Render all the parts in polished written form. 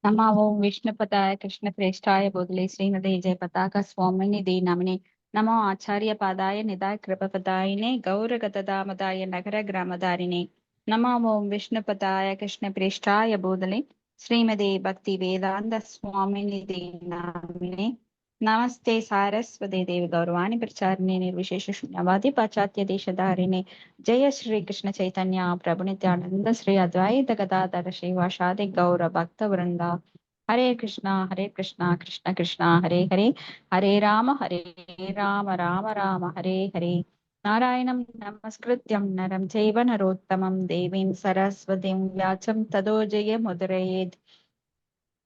नमो ओं विष्णुपदाय कृष्णप्रेष्ठाय भूतले श्रीमते जयपताका स्वामिनिधि नामिने नमो आचार्य पादाय निदाय कृपपदायिने गौरगतदामदाय नगर ग्रामधारिणे नमो ओं विष्णुपदाय कृष्णप्रेष्ठाय भूतले श्रीमते भक्ति वेदांत स्वामिनिधि नामिने नमस्ते सारस्वते देवी गौरवाणी प्रचारिणे निर्विशेष शून्यवादी पाश्चात्य देशधारिणे जय श्री कृष्ण चैतन्य प्रभु नित्यानंद श्री अद्वैत गदाधर श्रीवासादि गौर भक्त वृंदा हरे कृष्णा कृष्ण कृष्णा हरे हरे हरे राम राम राम हरे हरे नारायणं नमस्कृत्यं नरं चैव नरोत्तमं देवीं सरस्वतीं व्यासं ततो जयमुदीरयेत्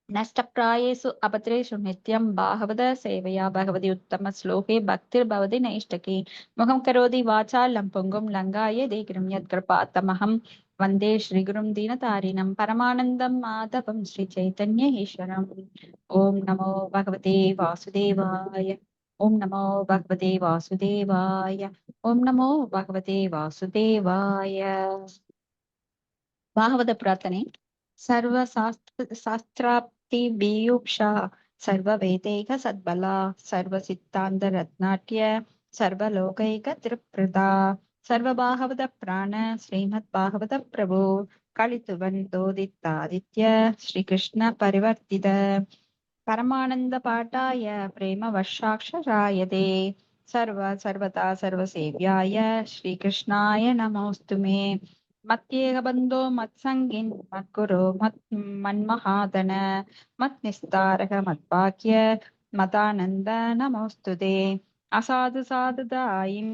नष्टप्रायेषु अपत्रेषु नित्यं बाहवद सेवया भगवति उत्तम श्लोके भक्तिर्भवति नैष्टकी मुखं करोति वाचालं पुंगुं लङ्घाय देगिरिं यत्कृपातमहं वन्दे श्रीगुरुं दीनतारिणं परमानन्दं माधवं श्रीचैतन्य ईश्वरम् ॐ नमो भगवते वासुदेवाय ॐ नमो भगवते वासुदेवाय ॐ नमो भगवते वासुदेवाय भागवत प्रार्थने शास्त्राप्ति बीयुषा सर्ववेदैक सद्बला सर्वसिद्धान्त रत्नाट्य सर्वलोकैक त्रिप्रदा सर्वभागवत प्राण श्रीमद् भागवत प्रभु कलितुवन्तोदितादित्य श्रीकृष्ण परिवर्तित परमानंद पाठाय प्रेम वर्षाक्षरायते सर्वदा सर्वसेव्याय श्रीकृष्णाय नमोऽस्तु मे मत्येह बंधो मत्संगिन् मत्कुरु मन्महादन मत्निस्तारक मद्भाग्य मदानंद नमोस्तुते असाधु साधुदायिम्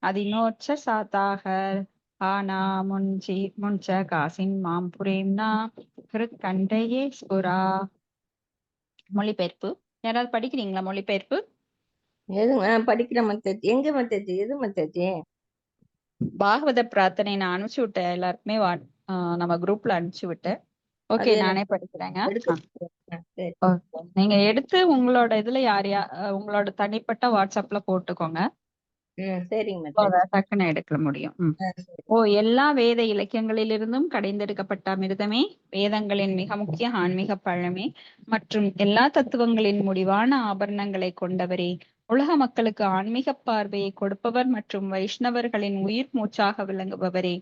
अधिनोच्च साताहर आना मुंच कासिन माம்புரேம்னா ஹிருத்கண்டையே ஸ்புரா. மொழிபெயர்ப்பு யாராவது படிக்கிறீங்களா? மொழிபெயர்ப்பு எதுங்க படிக்கிற மத்தச்சு எங்க மத்தச்சு எது மத்தச்சு? பாகவத பிரார்த்தனை நான் அனுப்பிச்சு விட்டேன் எல்லாருக்குமே. நம்ம குரூப்ல அனுப்பிச்சு விட்டேன். ஓகே, நானே படிக்கிறேங்க. நீங்க எடுத்து உங்களோட இதுல உங்களோட தனிப்பட்ட வாட்ஸ்அப்ல போட்டுக்கோங்க. டக்குன்னு எடுக்க முடியும். எல்லா வேத இலக்கியங்களிலிருந்தும் கடைந்தெடுக்கப்பட்ட அமிர்தமே, வேதங்களின் மிக முக்கிய ஆன்மீக பழமே மற்றும் எல்லா தத்துவங்களின் முடிவான ஆபரணங்களை கொண்டவரே, உலக மக்களுக்கு ஆன்மீக பார்வையை கொடுப்பவர் மற்றும் வைஷ்ணவர்களின் உயிர் மூச்சாக விளங்குபவரே,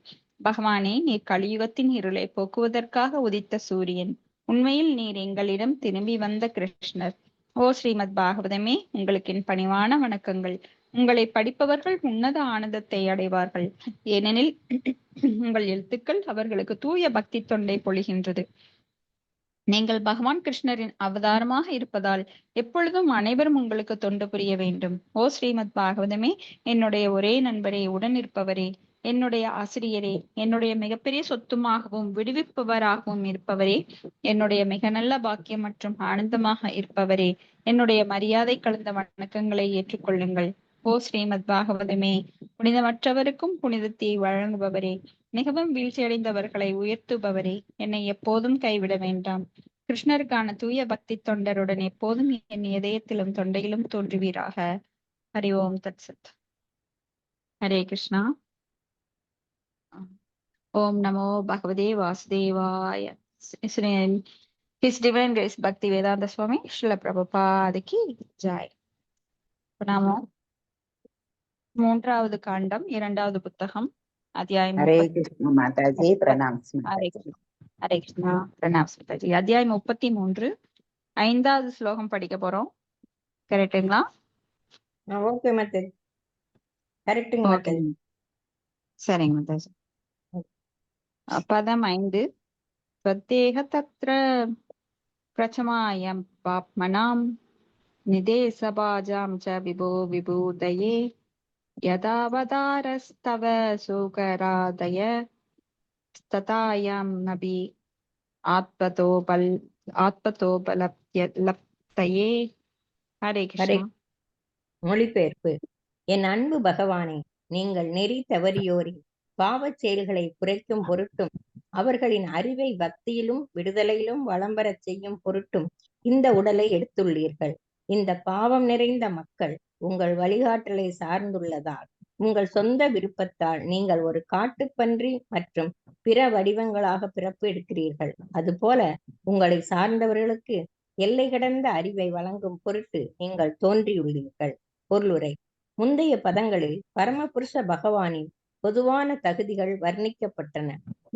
பகவானே, நீர் கலியுகத்தின் இருளை போக்குவதற்காக உதித்த சூரியன். உண்மையில் நீர் எங்களிடம் திரும்பி வந்த கிருஷ்ணர். ஓ ஸ்ரீமத் பாகவதமே, உங்களுக்கு என் பணிவான வணக்கங்கள். உங்களை படிப்பவர்கள் உன்னத ஆனந்தத்தை அடைவார்கள், ஏனெனில் உங்கள் எழுத்துக்கள் அவர்களுக்கு தூய பக்தி தொண்டை பொழிகின்றது. நீங்கள் பகவான் கிருஷ்ணரின் அவதாரமாக இருப்பதால் எப்பொழுதும் அனைவரும் உங்களுக்கு தொண்டு புரிய வேண்டும். ஓ ஸ்ரீமத் பாகவதமே, என்னுடைய ஒரே நண்பரே, உடன் இருப்பவரே, என்னுடைய ஆசிரியரே, என்னுடைய மிகப்பெரிய சொத்துமாகவும் விடுவிப்பவராகவும் இருப்பவரே, என்னுடைய மிக நல்ல பாக்கியம் மற்றும் ஆனந்தமாக இருப்பவரே, என்னுடைய மரியாதை கலந்த வணக்கங்களை ஏற்றுக்கொள்ளுங்கள். ஓ ஸ்ரீமத் பாகவதமே, புனிதமற்றவருக்கும் புனிதத்தை வழங்குபவரே, மிகவும் வீழ்ச்சியடைந்தவர்களை உயர்த்துபவரே, என்னை எப்போதும் கைவிட வேண்டாம். கிருஷ்ணருக்கான தூய பக்தி தொண்டருடன் எப்போதும் என் இதயத்திலும் தொண்டையிலும் தோன்றுவீராக. ஹரி ஓம் தத் சத். ஹரே கிருஷ்ணா. ஓம் நமோ பகவதே வாசுதேவாய. His Divine Grace Bhakti Vedanta Swami Srila Prabhupada ki jai. நாம மூன்றாவது காண்டம், இரண்டாவது புத்தகம், அத்தியாயம். ஹரே கிருஷ்ணா மாதாஜி, பிரணாம். ஹரே கிருஷ்ணா, பிரணாம் மாதாஜி. அத்தியாயம் 33, 5வது ஸ்லோகம் படிக்க போறோம். கரெக்டுங்களா? ஓகே மாதாஜி, கரெக்டுங்க மாதாஜி. சரிங்க மாதாஜி. பதம் 5. ஸ்வத்தேக தத்ர பிரச்சமாயம் பாப்மனாம் நிதேசபாஜாம் ச விபோ விபூதயே யதாவதாரஸ்தவ சூகராதய ஸ்ததாயாம் நபி ஆத்மதோபலப்தயே. ஹரே கிருஷ்ணா. மொழிபெயர்ப்பு. என் அன்பு பகவானே, நீங்கள் நெறி தவறியோரின் பாவச் செயல்களை குறைக்கும் பொருட்டும் அவர்களின் அறிவை பக்தியிலும் விடுதலையிலும் வளம்பெறச் செய்யும் பொருட்டும் இந்த உடலை எடுத்துள்ளீர்கள். இந்த பாவம் நிறைந்த மக்கள் உங்கள் வழிகாட்டலை சார்ந்துள்ளதால், உங்கள் சொந்த விருப்பத்தால் நீங்கள் ஒரு காட்டுப்பன்றி மற்றும் பிற வடிவங்களாக பிறப்பு எடுக்கிறீர்கள். அதுபோல உங்களை சார்ந்தவர்களுக்கு எல்லை கடந்த அறிவை வழங்கும் பொருட்டு நீங்கள் தோன்றியுள்ளீர்கள். பொருளுரை. முந்தைய பதங்களில் பரமபுருஷ பகவானின் பொதுவான தகுதிகள் வர்ணிக்கப்பட்டன.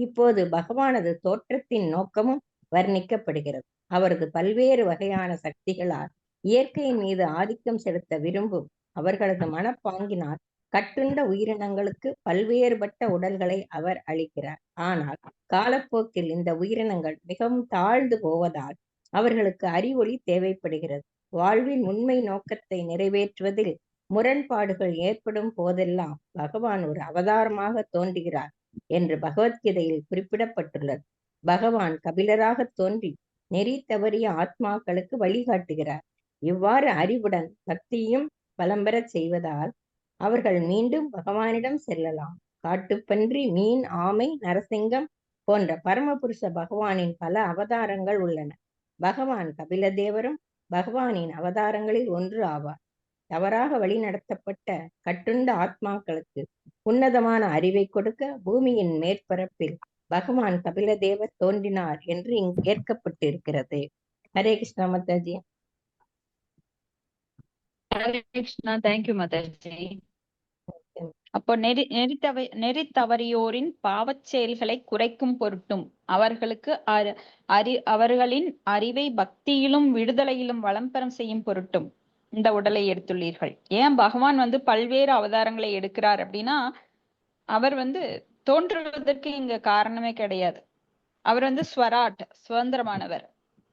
இப்போது பகவானது தோற்றத்தின் நோக்கமும் வர்ணிக்கப்படுகிறது. அவரது பல்வேறு வகையான சக்திகளால் இயற்கையின் மீது ஆதிக்கம் செலுத்த விரும்பும் அவர்களது மனப்பாங்கினால் கட்டுண்ட உயிரினங்களுக்கு பல்வேறுபட்ட உடல்களை அவர் அளிக்கிறார். ஆனால் காலப்போக்கில் இந்த உயிரினங்கள் மிகவும் தாழ்ந்து போவதால் அவர்களுக்கு அறிவொளி தேவைப்படுகிறது. வாழ்வின் உண்மை நோக்கத்தை நிறைவேற்றுவதில் முரண்பாடுகள் ஏற்படும் போதெல்லாம் பகவான் ஒரு அவதாரமாக தோன்றுகிறார் என்று பகவத்கீதையில் குறிப்பிடப்பட்டுள்ளது. பகவான் கபிலராக தோன்றி நெறி தவறிய ஆத்மாக்களுக்கு வழிகாட்டுகிறார். இவ்வாறு அறிவுடன் பக்தியும் பலம்பெறச் செய்வதால் அவர்கள் மீண்டும் பகவானிடம் செல்லலாம். காட்டுப்பன்றி, மீன், ஆமை, நரசிங்கம் போன்ற பரமபுருஷ பகவானின் பல அவதாரங்கள் உள்ளன. பகவான் கபிலதேவரும் பகவானின் அவதாரங்களில் ஒன்று ஆவார். தவறாக வழிநடத்தப்பட்ட கட்டுண்ட ஆத்மாக்களுக்கு உன்னதமான அறிவை கொடுக்க பூமியின் மேற்பரப்பில் பகவான் கபிலதேவர் தோன்றினார் என்று இங்கு ஏற்கப்பட்டிருக்கிறது. ஹரே கிருஷ்ணா மாதாஜி. ஹரே கிருஷ்ணா. தேங்க்யூ மாதாஜி. அப்போ நெறி தவறியோரின் பாவச் செயல்களை குறைக்கும் பொருட்டும் அவர்களுக்கு அவர்களின் அறிவை பக்தியிலும் விடுதலையிலும் வளம்பெறம் செய்யும் பொருட்டும் இந்த உடலை எடுத்துள்ளீர்கள். ஏன் பகவான் பல்வேறு அவதாரங்களை எடுக்கிறார் அப்படின்னா, அவர் தோன்றுவதற்கு இங்க காரணமே கிடையாது. அவர் ஸ்வராட், சுதந்திரமானவர்.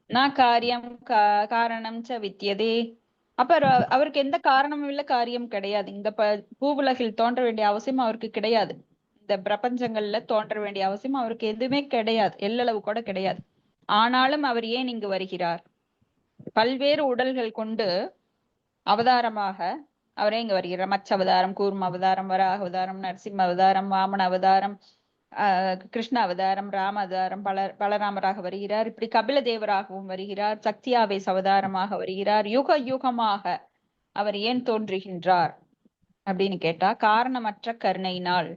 நான் காரியம் காரணம் ச வித்தியதே. அப்ப அவருக்கு எந்த காரணமும் இல்ல, காரியம் கிடையாது. இந்த பூவுலகில் தோன்ற வேண்டிய அவசியம் அவருக்கு கிடையாது. இந்த பிரபஞ்சங்கள்ல தோன்ற வேண்டிய அவசியம் அவருக்கு எதுவுமே கிடையாது, எல்லளவு கூட கிடையாது. ஆனாலும் அவர் ஏன் இங்கு வருகிறார்? பல்வேறு உடல்கள் கொண்டு அவதாரமாக அவரே இங்க வருகிறார். மச்ச அவதாரம், கூர்ம அவதாரம், வராக அவதாரம், நரசிம்ம அவதாரம், வாமன அவதாரம், கிருஷ்ண அவதாரம், ராம அவதாரம், பலராமராக வருகிறார். இப்படி கபில தேவராகவும் வருகிறார். சக்தி ஆவேச அவதாரமாக வருகிறார். யுக யுகமாக அவர் ஏன் தோன்றுகின்றார் அப்படின்னு கேட்டா, காரணமற்ற கருணையினால்.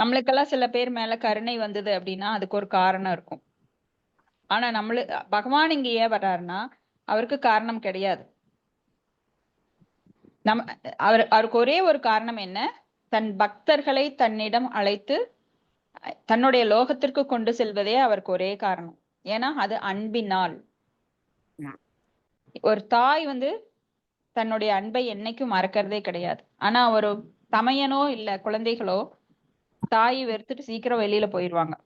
நம்மளுக்கெல்லாம் சில பேர் மேல கருணை வந்தது அப்படின்னா அதுக்கு ஒரு காரணம் இருக்கும். ஆனா பகவான் இங்க ஏன் வர்றாருன்னா அவருக்கு காரணம் கிடையாது. அவருக்கு ஒரே ஒரு காரணம் என்ன? தன் பக்தர்களை தன்னிடம் அழைத்து தன்னுடைய லோகத்திற்கு கொண்டு செல்வதே அவருக்கு ஒரே காரணம். ஏன்னா அது அன்பினால். ஒரு தாய் தன்னுடைய அன்பை என்னைக்கும் மறக்கிறதே கிடையாது. ஆனா ஒரு தமையனோ இல்ல குழந்தைகளோ தாயை வெறுத்துட்டு சீக்கிரம் வெளியில போயிடுவாங்க.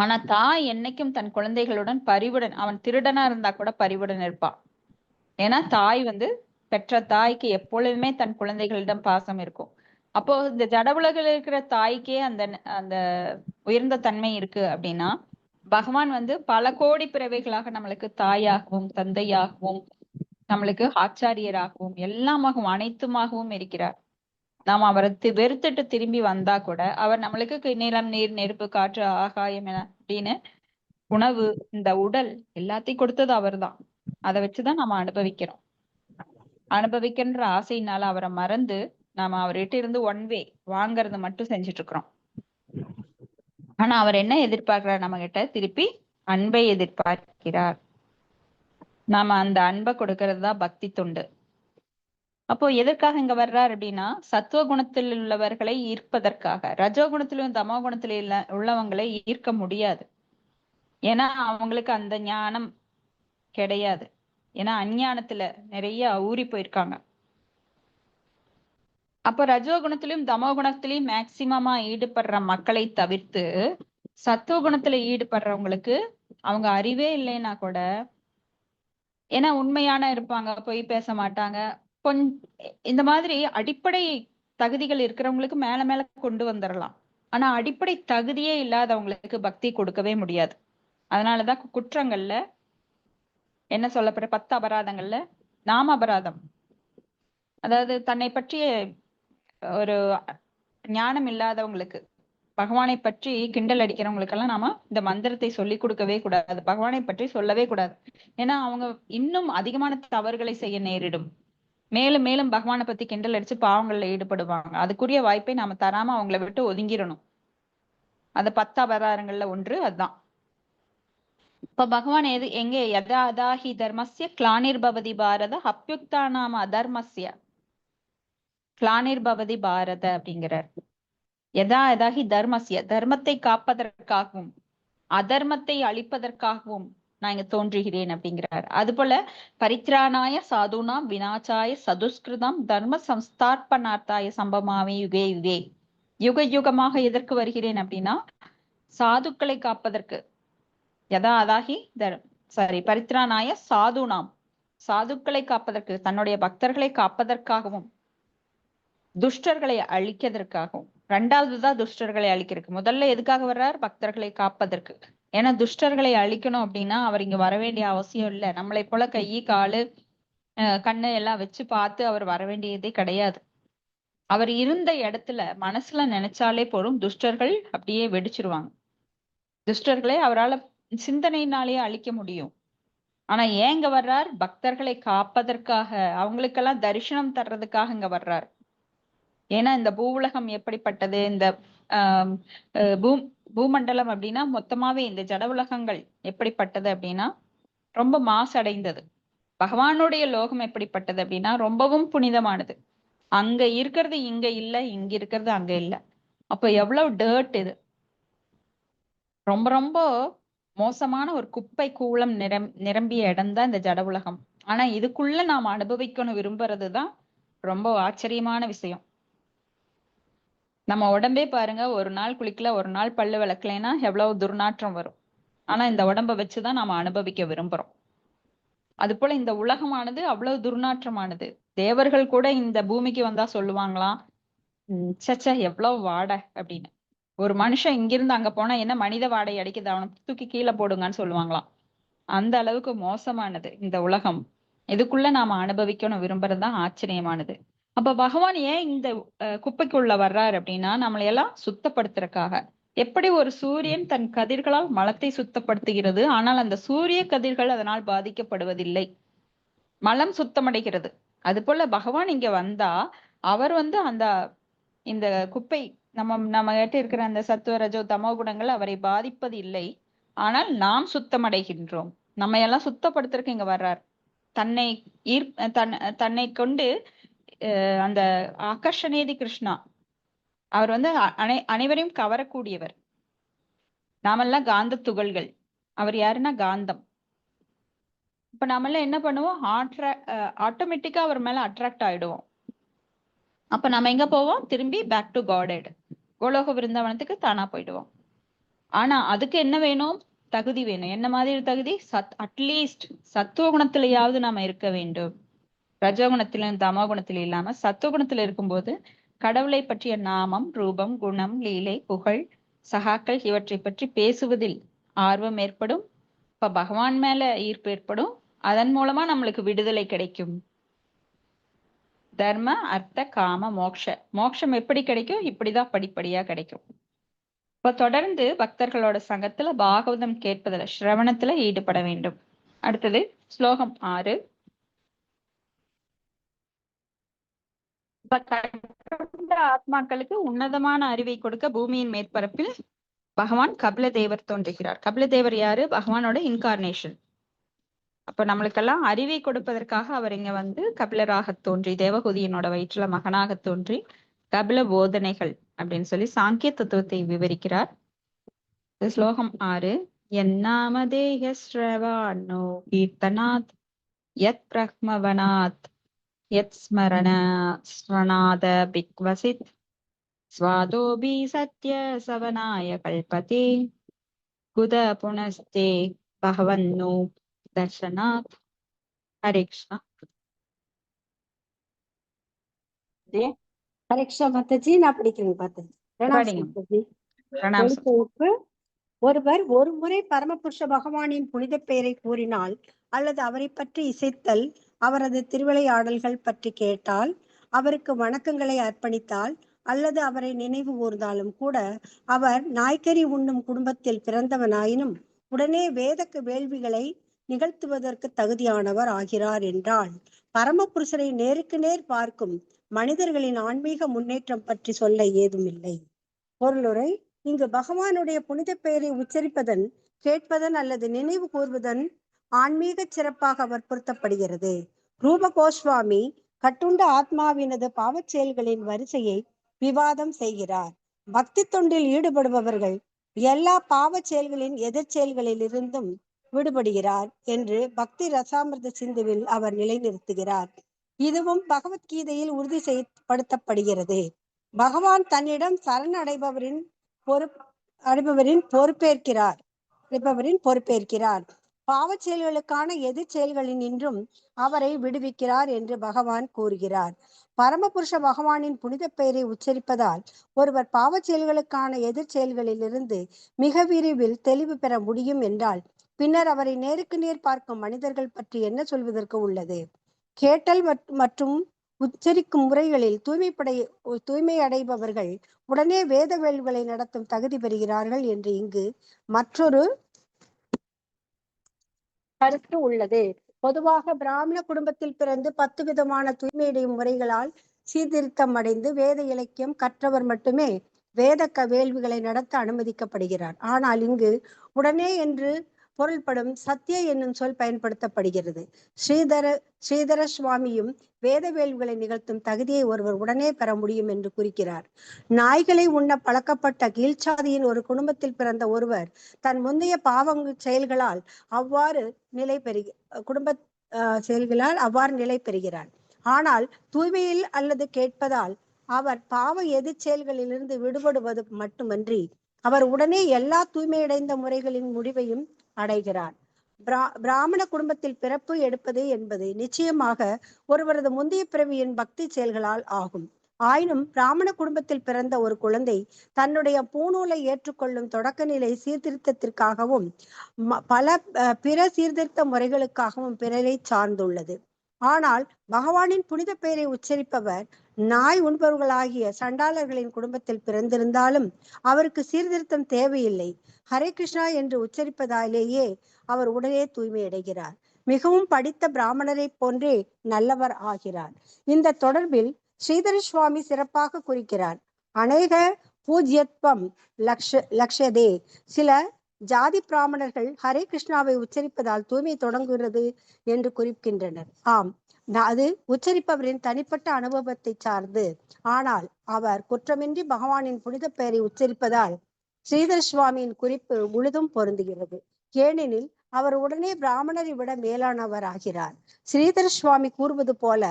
ஆனா தாய் என்னைக்கும் தன் குழந்தைகளுடன் பரிவுடன், அவன் திருடனா இருந்தா கூட பரிவுடன் இருப்பான். ஏன்னா தாய் பெற்ற தாய்க்கு எப்பொழுதுமே தன் குழந்தைகளிடம் பாசம் இருக்கும். அப்போ இந்த ஜட உலகில் இருக்கிற தாய்க்கே அந்த அந்த உயர்ந்த தன்மை இருக்கு அப்படின்னா, பகவான் பல கோடி பிறவைகளாக நம்மளுக்கு தாயாகவும் தந்தையாகவும் நம்மளுக்கு ஆச்சாரியராகவும் எல்லாமாகவும் அனைத்துமாகவும் இருக்கிறார். நாம் அவரை வெறுத்துட்டு திரும்பி வந்தா கூட அவர் நம்மளுக்கு நிலம், நீர், நெருப்பு, காற்று, ஆகாயம் என அப்படின்னு உணவு, இந்த உடல் எல்லாத்தையும் கொடுத்தது அவர்தான். அதை வச்சுதான் நம்ம அனுபவிக்கிறோம். அனுபவிக்கின்ற ஆசையினால அவரை மறந்து நாம அவர்கிட்ட இருந்து ஒன் வே வாங்கறது மட்டும் செஞ்சுட்டு இருக்கிறோம். ஆனா அவர் என்ன எதிர்பார்க்கிறார்? நம்ம கிட்ட திருப்பி அன்பை எதிர்பார்க்கிறார். நாம அந்த அன்பை கொடுக்கறது தான் பக்தி தொண்டு. அப்போ எதற்காக இங்க வர்றார் அப்படின்னா, சத்துவ குணத்தில் உள்ளவர்களை ஈர்ப்பதற்காக. ரஜோ குணத்திலும் தமோ குணத்தில உள்ளவங்களை ஈர்க்க முடியாது. ஏன்னா அவங்களுக்கு அந்த ஞானம் கிடையாது. ஏன்னா அஞ்ஞானத்துல நிறைய ஊறி போயிருக்காங்க. அப்ப ரஜோ குணத்திலும் தமோ குணத்திலையும் மேக்சிமமா ஈடுபடுற மக்களை தவிர்த்து சத்துவ குணத்துல ஈடுபடுறவங்களுக்கு அவங்க அறிவே இல்லைன்னா கூட, ஏன்னா உண்மையான இருப்பாங்க, பொய் பேச மாட்டாங்க, இந்த மாதிரி அடிப்படை தகுதிகள் இருக்கிறவங்களுக்கு மேல மேல கொண்டு வந்துடலாம். ஆனா அடிப்படை தகுதியே இல்லாதவங்களுக்கு பக்தி கொடுக்கவே முடியாது. அதனாலதான் குற்றங்கள்ல என்ன சொல்லப்படுற 10 அபராதங்கள்ல நாம அபராதம், அதாவது தன்னை பற்றிய ஒரு ஞானம் இல்லாதவங்களுக்கு, பகவானை பற்றி கிண்டல் அடிக்கிறவங்களுக்கெல்லாம் நாம இந்த மந்திரத்தை சொல்லி கொடுக்கவே கூடாது, பகவானை பற்றி சொல்லவே கூடாது. ஏன்னா அவங்க இன்னும் அதிகமான தவறுகளை செய்ய நேரிடும். மேலும் மேலும் பகவானை பத்தி கிண்டல் அடிச்சு பாவங்கள்ல ஈடுபடுவாங்க. அதுக்குரிய வாய்ப்பை நாம தராம அவங்களை விட்டு ஒதுங்கிடணும். அந்த 10 அவதாரங்கள்ல ஒன்று அதுதான். இப்ப பகவான் எங்கே யதா அதாஹி தர்மஸ்ய கிளானிர்பவதி பாரத அப்யுக்தா நாம அதர்மஸ்ய கிளானிர்பவதி பாரத அப்படிங்கிறார். யதா அதாஹி தர்மஸ்ய தர்மத்தை காப்பதற்காகவும் அதர்மத்தை அழிப்பதற்காகவும் நான் இங்க தோன்றுகிறேன் அப்படிங்கிறார். அது போல பரித்ராணாய சாதுனாம் வினாச்சாய சதுஷ்கிருதம் தர்ம சம்ஸ்தார்ப்பணார்த்தாய சம்பமாவே யுகே யுகே. யுக யுகமாக எதற்கு வருகிறேன் அப்படின்னா சாதுக்களை காப்பதற்கு. யதா அதாகி பரித்ராணாய சாதுனாம் சாதுக்களை காப்பதற்கு தன்னுடைய பக்தர்களை காப்பதற்காகவும் துஷ்டர்களை அழிக்கிறதுக்காகவும். ரெண்டாவதுதான் துஷ்டர்களை அழிக்கிறதுக்கு. முதல்ல எதுக்காக வர்றார்? பக்தர்களை காப்பதற்கு. ஏன்னா துஷ்டர்களை அழிக்கணும் அப்படின்னா அவர் இங்க வர வேண்டிய அவசியம் இல்லை. நம்மளை போல கை காலு கண்ணு எல்லாம் வச்சு பார்த்து அவர் வர வேண்டியதே கிடையாது. அவர் இருந்த இடத்துல மனசுல நினைச்சாலே போதும் துஷ்டர்கள் அப்படியே வெடிச்சிருவாங்க. துஷ்டர்களை அவரால் சிந்தனையினாலேயே அழிக்க முடியும். ஆனா ஏன் இங்க வர்றார்? பக்தர்களை காப்பதற்காக, அவங்களுக்கெல்லாம் தரிசனம் தர்றதுக்காக இங்க வர்றார். ஏன்னா இந்த பூவுலகம் எப்படிப்பட்டது, இந்த பூமண்டலம் அப்படின்னா மொத்தமாவே இந்த ஜட உலகங்கள் எப்படிப்பட்டது அப்படின்னா ரொம்ப மாசடைந்தது. பகவானுடைய லோகம் எப்படிப்பட்டது அப்படின்னா ரொம்பவும் புனிதமானது. அங்க இருக்கிறது இங்க இல்ல, இங்க இருக்கிறது அங்க இல்ல. அப்ப எவ்வளவு டர்ட் இது, ரொம்ப ரொம்ப மோசமான ஒரு குப்பை கூளம் நிரம்பிய இடம் தான் இந்த ஜட உலகம். ஆனா இதுக்குள்ள நாம் அனுபவிக்கணும் விரும்புறதுதான் ரொம்ப ஆச்சரியமான விஷயம். நம்ம உடம்பே பாருங்க, ஒரு நாள் குளிக்கல, ஒரு நாள் பல்லு விளக்கலைன்னா எவ்வளவு துர்நாற்றம் வரும். ஆனா இந்த உடம்ப வச்சுதான் நாம அனுபவிக்க விரும்புறோம். அது போல இந்த உலகமானது அவ்வளவு துர்நாற்றமானது. தேவர்கள் கூட இந்த பூமிக்கு வந்தா சொல்லுவாங்களாம், சச்ச எவ்வளவு வாடை அப்படின்னு. ஒரு மனுஷன் இங்கிருந்து அங்க போனா என்ன மனித வாடை அடிக்குது, அவனை தூக்கி கீழே போடுங்கன்னு சொல்லுவாங்களாம். அந்த அளவுக்கு மோசமானது இந்த உலகம். இதுக்குள்ள நாம அனுபவிக்கணும் விரும்புறதுதான் ஆச்சரியமானது. அப்ப பகவான் ஏன் இந்த குப்பைக்குள்ள வர்றாரு அப்படின்னா நம்மளையெல்லாம் சுத்தப்படுத்துறதுக்காக. எப்படி ஒரு சூரியன் தன் கதிர்களால் மலத்தை சுத்தப்படுத்துகிறது, ஆனால் அந்த சூரிய கதிர்கள் அதனால் பாதிக்கப்படுவதில்லை, மலம் சுத்தமடைகிறது. அது போல பகவான் இங்க வந்தா அவர் அந்த இந்த குப்பை நம்ம கிட்ட இருக்கிற அந்த சத்துவ ரஜோ தமோ குணங்கள் அவரை பாதிப்பது இல்லை. ஆனால் நாம் சுத்தமடைகின்றோம். நம்ம எல்லாம் சுத்தப்படுத்துறதுக்கு இங்க வர்றார். தன்னை தன்னை கொண்டு அந்த ஆகர்ஷணேதி கிருஷ்ணா, அவர் அனைவரையும் கவரக்கூடியவர். நாமெல்லாம் காந்த துகள்கள், அவர் யாருன்னா காந்தம். இப்ப நாமெல்லாம் என்ன பண்ணுவோம், ஆட்டோமேட்டிக்கா அவர் மேல அட்ராக்ட் ஆயிடுவோம். அப்ப நம்ம எங்க போவோம்? திரும்பி பேக் டு காடட், கோலோக விருந்தாவனத்துக்கு தானா போயிடுவோம். ஆனா அதுக்கு என்ன வேணும்? தகுதி வேணும். என்ன மாதிரி தகுதி? அட்லீஸ்ட் சத்துவ குணத்திலேயாவது நாம இருக்க வேண்டும். ரஜோகுணத்திலும் தமோ குணத்திலும் இல்லாம சத்துவகுணத்துல இருக்கும்போது கடவுளை பற்றிய நாமம், ரூபம், குணம், லீலை, புகழ், சகாக்கள் இவற்றை பற்றி பேசுவதில் ஆர்வம் ஏற்படும். இப்ப பகவான் மேல ஈர்ப்பு ஏற்படும். அதன் மூலமா நம்மளுக்கு விடுதலை கிடைக்கும். தர்ம அர்த்த காம மோக்ஷம் எப்படி கிடைக்கும்? இப்படிதான் படிப்படியா கிடைக்கும். இப்ப தொடர்ந்து பக்தர்களோட சங்கத்துல பாகவதம் கேட்பதுல சிரவணத்துல ஈடுபட வேண்டும். அடுத்தது ஸ்லோகம் 6. ஆத்மாக்களுக்கு உன்னதமான அறிவை கொடுக்க பூமியின் மேற்பரப்பில் பகவான் கபில தேவர் தோன்றுகிறார். கபில தேவர் யாரு? பகவானோட இன்கார்னேஷன். அப்ப நம்மளுக்கெல்லாம் அறிவை கொடுப்பதற்காக அவர் இங்க கபிலராக தோன்றி தேவகூதியனோட வயிற்றுல மகனாக தோன்றி கபில போதனைகள் அப்படின்னு சொல்லி சாங்கிய தத்துவத்தை விவரிக்கிறார். ஸ்லோகம் 6. என்னாமதேய ஸ்ரவானோ கீர்த்தனாத் யத் பிரஹ்மவனாத் யத் ஸ்மரணாத பிக்வசித் ஸ்வாதோபி சத்ய சவனாய கல்பதே குத புனஸ்தே பகவன்னோ தர்ஷனாத். ஹரே கிருஷ்ணா. ஹரே கிருஷ்ணா மாதாஜி, நான் படிக்கிறேன் பார்த்தேன். ஒருவர் ஒரு முறை பரமபுருஷ பகவானின் புனித பெயரை கூறினால் அல்லது அவரை பற்றி இசைத்தல், அவரது திருவிளையாடல்கள் பற்றி கேட்டால், அவருக்கு வணக்கங்களை அர்ப்பணித்தால் அல்லது அவரை நினைவு கூர்ந்தாலும் கூட அவர் நாய்க்கறி உண்ணும் குடும்பத்தில் பிறந்தவனாயினும் உடனே வேத வேள்விகளை நிகழ்த்துவதற்கு தகுதியானவர் ஆகிறார் என்றால், பரமபுருஷரை நேருக்கு நேர் பார்க்கும் மனிதர்களின் ஆன்மீக முன்னேற்றம் பற்றி சொல்ல ஏதுமில்லை. பொருளுரை: இங்கு பகவானுடைய புனித பெயரை உச்சரிப்பதன், கேட்பதன் அல்லது நினைவு கூர்வதன் ஆன்மீக சிறப்பாக வற்புறுத்தப்படுகிறது. ரூப கோஸ்வாமி கட்டுண்ட ஆத்மாவினது பாவச் செயல்களின் வரிசையை விவாதம் செய்கிறார். பக்தி தொண்டில் ஈடுபடுபவர்கள் எல்லா பாவச் செயல்களின் எதிர் செயல்களில் இருந்தும் விடுபடுகிறார் என்று பக்தி ரசாமிர்த சிந்துவில் அவர் நிலைநிறுத்துகிறார். இதுவும் பகவத்கீதையில் உறுதி செய்யப்படுத்தப்படுகிறது. பகவான் தன்னிடம் சரணடைபவரின் பொறுப்பேற்கிறார். பாவச் செயல்களுக்கான எதிர் செயல்களில் நின்றும் அவரை விடுவிக்கிறார் என்று பகவான் கூறுகிறார். பரமபுருஷ பகவானின் புனித பெயரை உச்சரிப்பதால் ஒருவர் பாவச் செயல்களுக்கான எதிர் செயல்களில் இருந்து மிக விரைவில் தெளிவு பெற முடியும் என்றால், பின்னர் அவரை நேருக்கு நேர் பார்க்கும் மனிதர்கள் பற்றி என்ன சொல்வதற்கு உள்ளது? கேட்டல் மற்றும் உச்சரிக்கும் முறைகளில் தூய்மை அடைபவர்கள் உடனே வேத வேள்விகளை நடத்தும் தகுதி பெறுகிறார்கள் என்று இங்கு மற்றொரு கருத்து உள்ளது. பொதுவாக பிராமண குடும்பத்தில் பிறந்து 10 விதமான தூய்மையடையும் முறைகளால் சீர்திருத்தம் அடைந்து வேத இலக்கியம் கற்றவர் மட்டுமே வேத வேள்விகளை நடத்த அனுமதிக்கப்படுகிறார். ஆனால் இங்கு உடனே என்று பொருள்படும் சத்திய என்னும் சொல் பயன்படுத்தப்படுகிறது. ஸ்ரீதர சுவாமியும் வேத வேள்விகளை நிகழ்த்தும் தகுதியை ஒருவர் உடனே பெற முடியும் என்று குறிக்கிறார். நாய்களை உண்ண பழக்கப்பட்ட கீழ்ச்சாதியின் ஒரு குடும்பத்தில் பிறந்த ஒருவர் தன் முந்தைய செயல்களால் அவ்வாறு நிலை பெறுகிறார். ஆனால் தூய்மையில் அல்லது கேட்பதால் அவர் பாவ எதிர் செயல்களிலிருந்து விடுபடுவது மட்டுமன்றி அவர் உடனே எல்லா தூய்மையடைந்த முறைகளின் முடிவையும் அடைகிறார். பிராமண குடும்பத்தில் பிறப்பு எடுப்பது என்பது நிச்சயமாக ஒருவரது முந்தைய பிறவியின் பக்தி செயல்களால் ஆகும். ஆயினும் பிராமண குடும்பத்தில் பிறந்த ஒரு குழந்தை தன்னுடைய பூநூலை ஏற்றுக்கொள்ளும் தொடக்க நிலை சீர்திருத்தத்திற்காகவும் பல பிற சீர்திருத்த முறைகளுக்காகவும் பிறரை சார்ந்துள்ளது. ஆனால் பகவானின் புனித பெயரை உச்சரிப்பவர் நாய் உண்பவர்களாகிய சண்டாளர்களின் குடும்பத்தில் பிறந்திருந்தாலும் அவருக்கு சீர்திருத்தம் தேவையில்லை. ஹரே கிருஷ்ணா என்று உச்சரிப்பதாலேயே அவர் உடனே தூய்மை அடைகிறார். மிகவும் படித்த பிராமணரை போன்றே நல்லவர் ஆகிறார். இந்த தொடர்பில் ஸ்ரீதர சுவாமி சிறப்பாக குறிக்கிறார். அநேக பூஜ்யத்வம் லக்ஷதே. சில ஜாதி பிராமணர்கள் ஹரே கிருஷ்ணாவை உச்சரிப்பதால் தூய்மை தொடங்குகிறது என்று குறிக்கின்றனர். ஆம், அது உச்சரிப்பவரின் தனிப்பட்ட அனுபவத்தை சார்ந்து. ஆனால் அவர் குற்றமின்றி பகவானின் புனித பெயரை உச்சரிப்பதால் ஸ்ரீதர சுவாமியின் குறிப்பு முழுதும் பொருந்துகிறது. ஏனெனில் அவர் உடனே பிராமணரை விட மேலானவர் ஆகிறார். ஸ்ரீதர சுவாமி கூறுவது போல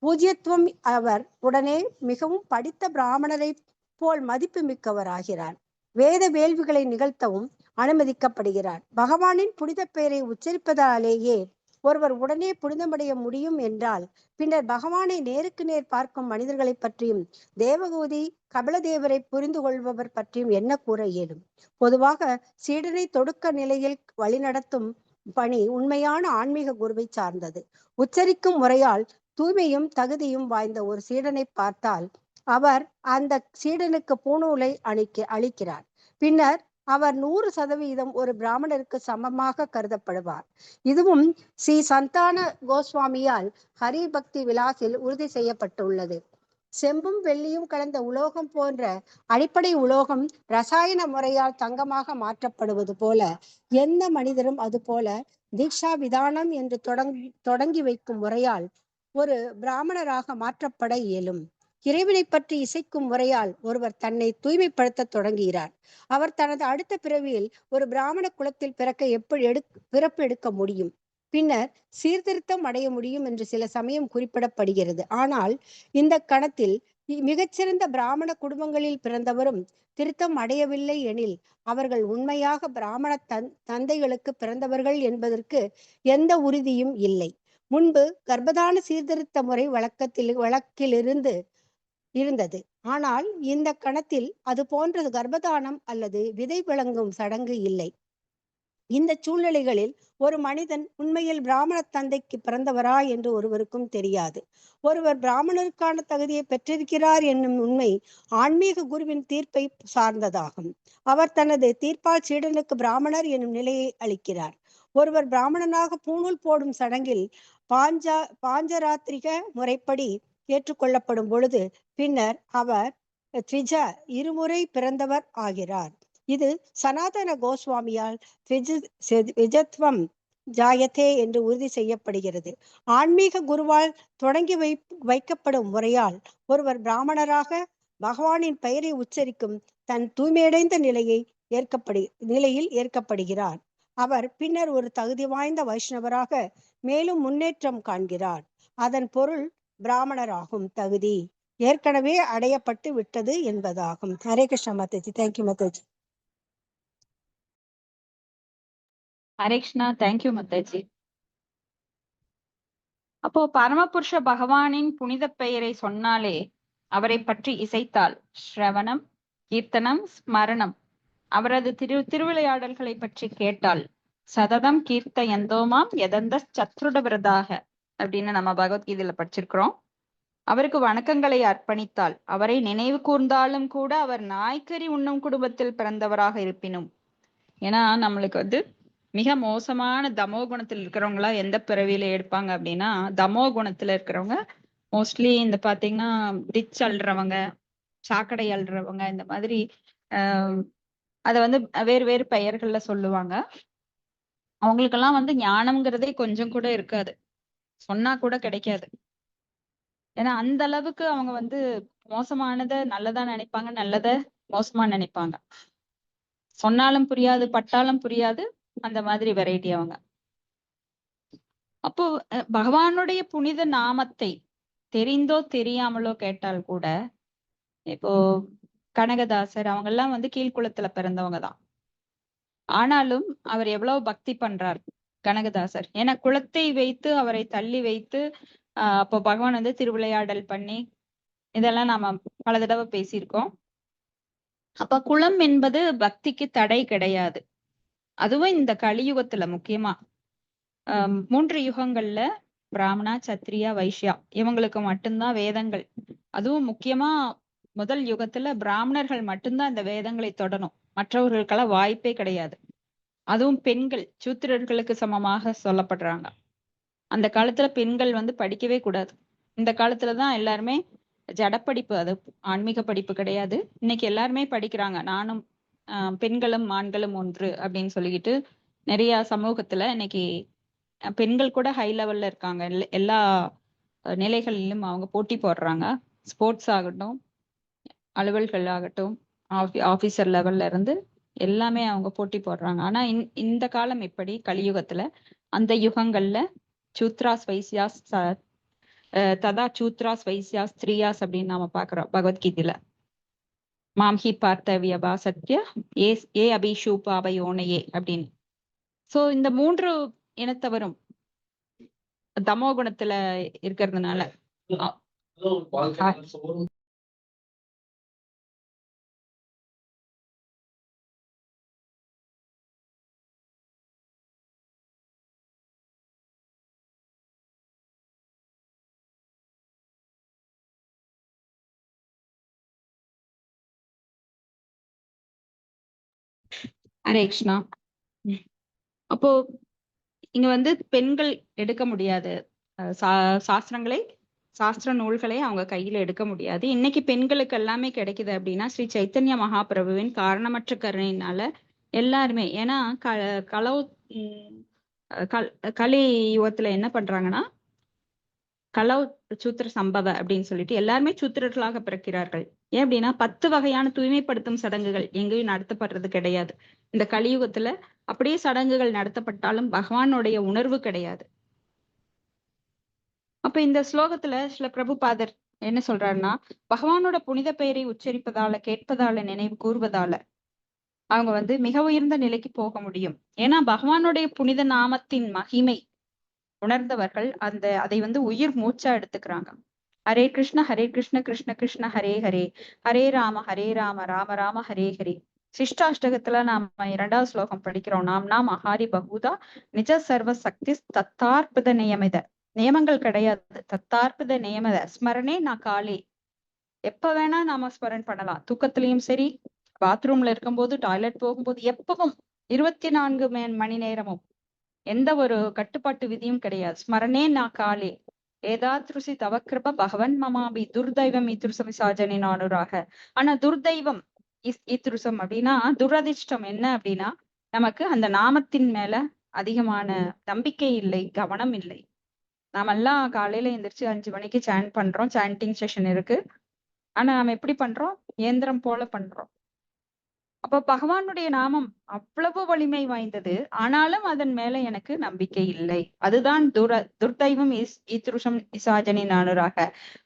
பூஜ்யத்துவம் அவர் உடனே மிகவும் படித்த பிராமணரை போல் மதிப்பு மிக்கவர் ஆகிறார். வேத வேள்விகளை நிகழ்த்தவும் அனுமதிக்கப்படுகிறார். பகவானின் புனித பெயரை உச்சரிப்பதாலேயே ஒருவர் உடனே புனிதமடைய முடியும் என்றால், பின்னர் பகவானை நேருக்கு நேர் பார்க்கும் மனிதர்களை பற்றியும் தேவகூதி கபிலதேவரை புரிந்து கொள்பவர் பற்றியும் என்ன கூற இயலும்? பொதுவாக சீடனை தொடுக்க நிலையில் வழிநடத்தும் பணி உண்மையான ஆன்மீக குருவை சார்ந்தது. உச்சரிக்கும் முறையால் தூய்மையும் தகுதியும் வாய்ந்த ஒரு சீடனை பார்த்தால் அவர் அந்த சீடனுக்கு பூநூலை அளிக்கிறார். பின்னர் அவர் 100% ஒரு பிராமணருக்கு சமமாக கருதப்படுவார். இதுவும் ஸ்ரீ சந்தான கோஸ்வாமியால் ஹரி பக்தி விலாசில் உறுதி செய்யப்பட்டுள்ளது. செம்பும் வெள்ளியும் கலந்த உலோகம் போன்ற அடிப்படை உலோகம் ரசாயன முறையால் தங்கமாக மாற்றப்படுவது போல எந்த மனிதரும் அது போல தீக்ஷா விதானம் என்று தொடங்கி வைக்கும் முறையால் ஒரு பிராமணராக மாற்றப்பட இயலும். இறைவனை பற்றி இசைக்கும் முறையால் ஒருவர் தன்னை தூய்மைப்படுத்த தொடங்குகிறார். அவர் தனது அடுத்த பிறவியில் ஒரு பிராமண குலத்தில் பிறப்பு எடுக்க முடியும், பின்னர் சீர்திருத்தம் அடைய முடியும் என்று சில சமயம் குறிப்பிடப்படுகிறது. ஆனால் இந்த கணத்தில் மிகச்சிறந்த பிராமண குடும்பங்களில் பிறந்தவரும் திருத்தம் அடையவில்லை எனில் அவர்கள் உண்மையாக பிராமண தந்தைகளுக்கு பிறந்தவர்கள் என்பதற்கு எந்த உறுதியும் இல்லை. முன்பு கர்ப்பதான சீர்திருத்த முறை வழக்கில் இருந்தது. ஆனால் இந்த கணத்தில் அது போன்ற கர்ப்பதானம் அல்லது விதை வழங்கும் சடங்கு இல்லை. இந்த சூழ்நிலைகளில் ஒரு மனிதன் உண்மையில் பிராமண தந்தைக்கு பிறந்தவரா என்று ஒருவருக்கும் தெரியாது. ஒருவர் பிராமணருக்கான தகுதியை பெற்றிருக்கிறார் என்னும் உண்மை ஆன்மீக குருவின் தீர்ப்பை சார்ந்ததாகும். அவர் தனது தீர்ப்பால் சீடனுக்கு பிராமணர் என்னும் நிலையை அளிக்கிறார். ஒருவர் பிராமணனாக பூணூல் போடும் சடங்கில் பாஞ்சராத்திரிக முறைப்படி ஏற்றுக்கொள்ளப்படும் பொழுது பின்னர் அவர் த்விஜ இருமுறை பிறந்தவர் ஆகிறார். இது சனாதன கோஸ்வாமியால் த்விஜத்வம் ஜாயத்தே என்று உறுதி செய்யப்படுகிறது. ஆன்மீக குருவால் தொடங்கி வைக்கப்படும் முறையால் ஒருவர் பிராமணராக பகவானின் பெயரை உச்சரிக்கும் தன் தூய்மையடைந்த நிலையில் ஏற்கப்படுகிறார். அவர் பின்னர் ஒரு தகுதி வாய்ந்த வைஷ்ணவராக மேலும் முன்னேற்றம் காண்கிறார். அதன் பொருள் பிராமணராகும் தகுதி ஏற்கனவே அடையப்பட்டு விட்டது என்பதாகும். ஹரே கிருஷ்ணா மாதாஜி. தேங்க்யூ மாதாஜி. ஹரே கிருஷ்ணா. தேங்க்யூ மாதாஜி. அப்போ பரமபுருஷ பகவானின் புனித பெயரை சொன்னாலே, அவரை பற்றி இசைத்தால், ஸ்ரவணம், கீர்த்தனம், ஸ்மரணம், அவரது திருவிளையாடல்களை பற்றி கேட்டால், சததம் கீர்த்த எந்தோமாம் எதந்த சத்ருட விரதாக அப்படின்னு நம்ம பகவத்கீதையில படிச்சிருக்கிறோம். அவருக்கு வணக்கங்களை அர்ப்பணித்தால், அவரை நினைவு கூர்ந்தாலும் கூட அவர் நாய்க்கறி உண்ணும் குடும்பத்தில் பிறந்தவராக இருப்பினும், ஏன்னா நம்மளுக்கு மிக மோசமான தமோ குணத்தில் இருக்கிறவங்களா எந்த பிறவியில எடுப்பாங்க அப்படின்னா, தமோ குணத்துல இருக்கிறவங்க மோஸ்ட்லி இந்த பாத்தீங்கன்னா டிச் அல்றவங்க, சாக்கடை அல்றவங்க, இந்த மாதிரி அதை வேறு வேறு பெயர்கள்ல சொல்லுவாங்க. அவங்களுக்கெல்லாம் ஞானம்ங்கிறதே கொஞ்சம் கூட இருக்காது, சொன்னா கூட கிடைக்காது. ஏன்னா அந்த அளவுக்கு அவங்க மோசமானத நல்லதா நினைப்பாங்க, நல்லத மோசமா நினைப்பாங்க. சொன்னாலும் புரியாது, பட்டாலும் புரியாது, அந்த மாதிரி வெரைட்டி அவங்க. அப்போ பகவானுடைய புனித நாமத்தை தெரிந்தோ தெரியாமலோ கேட்டால் கூட, இப்போ கனகதாசர் அவங்க எல்லாம் கீழ்குளத்துல பிறந்தவங்க தான். ஆனாலும் அவர் எவ்வளவு பக்தி பண்றார் கனகதாசர். ஏன்னா குளத்தை வைத்து அவரை தள்ளி வைத்து அப்போ பகவான் திருவிளையாடல் பண்ணி, இதெல்லாம் நாம பல தடவை பேசியிருக்கோம். அப்ப குளம் என்பது பக்திக்கு தடை கிடையாது. அதுவும் இந்த கலியுகத்துல முக்கியமா 3 யுகங்கள்ல பிராமணா, சத்திரியா, வைஷ்யா இவங்களுக்கு மட்டும்தான் வேதங்கள். அதுவும் முக்கியமா முதல் யுகத்துல பிராமணர்கள் மட்டும்தான் இந்த வேதங்களை தொடரும், மற்றவர்களுக்கெல்லாம் வாய்ப்பே கிடையாது. அதுவும் பெண்கள் சூத்திரர்களுக்கு சமமாக சொல்லப்படுறாங்க. அந்த காலத்துல பெண்கள் படிக்கவே கூடாது. இந்த காலத்துலதான் எல்லாருமே ஜடப்படிப்பு, அது ஆன்மீக படிப்பு கிடையாது. இன்னைக்கு எல்லாருமே படிக்கிறாங்க. நானும் பெண்களும் ஆண்களும் ஒன்று அப்படின்னு சொல்லிக்கிட்டு நிறைய சமூகத்துல இன்னைக்கு பெண்கள் கூட ஹை லெவல்ல இருக்காங்க. எல்லா நிலைகளிலும் அவங்க போட்டி போடுறாங்க. ஸ்போர்ட்ஸ் ஆகட்டும், அலுவல்கள் ஆகட்டும், ஆபீசர் லெவல்ல இருந்து எல்லாமே அவங்க போட்டி போடுறாங்க. ஆனா இந்த காலம் எப்படி கலியுகத்துல, அந்த யுகங்கள்ல சூத்ராஸ், வைசியாஸ், ததா சூத்ராஸ், வைசியாஸ், ஸ்திரியாஸ் அப்படின்னு நாம பாக்குறோம் பகவத்கீதையில. மாம்ஹி பார்த்தவியபா சத்ய ஏ அபிஷூபாபயோனையே அப்படின்னு. சோ இந்த 3 இனத்தவரும் தமோ குணத்துல இருக்கிறதுனால ஹரே கிருஷ்ணா. அப்போ இங்க பெண்கள் எடுக்க முடியாது சாஸ்திர நூல்களை அவங்க கையில எடுக்க முடியாது. இன்னைக்கு பெண்களுக்கு எல்லாமே கிடைக்குது அப்படின்னா ஸ்ரீ சைத்தன்ய மகாபிரபுவின் காரணமற்ற கருணையினால எல்லாருமே. ஏன்னா கலி யுகத்துல என்ன பண்றாங்கன்னா, கலௌ சூத்திர சம்பவ அப்படின்னு சொல்லிட்டு எல்லாருமே சூத்திரர்களாக பிறக்கிறார்கள். ஏன் அப்படின்னா 10 வகையான தூய்மைப்படுத்தும் சடங்குகள் எங்கேயும் நடத்தப்படுறது கிடையாது. இந்த கலியுகத்துல அப்படியே சடங்குகள் நடத்தப்பட்டாலும் பகவானுடைய உணர்வு கிடையாது. அப்ப இந்த ஸ்லோகத்துல சில பிரபுபாதர் என்ன சொல்றாருன்னா, பகவானோட புனித பெயரை உச்சரிப்பதால, கேட்பதால, நினைவு கூறுவதால அவங்க மிக உயர்ந்த நிலைக்கு போக முடியும். ஏன்னா பகவானுடைய புனித நாமத்தின் மகிமை உணர்ந்தவர்கள் அதை உயிர் மூச்சா எடுத்துக்கிறாங்க. ஹரே கிருஷ்ண கிருஷ்ண கிருஷ்ண ஹரே ஹரே, ஹரே ராம ராம ராம ஹரே ஹரே. சிஷ்டாஷ்டகத்துல நாம 2வது ஸ்லோகம் படிக்கிறோம். நாம் அஹாரி பகுதா நிஜ சர்வ சக்தி தத்தார்புத நியமித. நியமங்கள் கிடையாது, தத்தார்புத நியமித. ஸ்மரணே நான் காலே, எப்ப வேணா நாம ஸ்மரண் பண்ணலாம். தூக்கத்திலையும் சரி, பாத்ரூம்ல இருக்கும்போது, டாய்லெட் போகும்போது, எப்பவும் 24 மணி நேரமும் எந்த ஒரு கட்டுப்பாட்டு விதியும் கிடையாது. ஸ்மரணே நான் காலே, ஏதாத்ருசி தவக்கிருப பகவன் மமாபி துர்தைவம் ஈத்ருசம் விசாஜனின் ஆணுராக. ஆனா துர்தைவம் ஈத்ருசம் அப்படின்னா துரதிர்ஷ்டம் என்ன அப்படின்னா நமக்கு அந்த நாமத்தின் மேல அதிகமான நம்பிக்கை இல்லை, கவனம் இல்லை. நாமெல்லாம் காலையில எந்திரிச்சு 5 மணிக்கு சாண்ட் பண்றோம், சாண்டிங் செஷன் இருக்கு. ஆனா நாம எப்படி பண்றோம்? இயந்திரம் போல பண்றோம். அப்ப பகவானுடைய நாமம் அவ்வளவு வலிமை வாய்ந்தது, ஆனாலும் அதன் மேல எனக்கு நம்பிக்கை இல்லை. அதுதான் துர்தைவம் ஈத்ருஷம் இசாஜனின் அனுராக.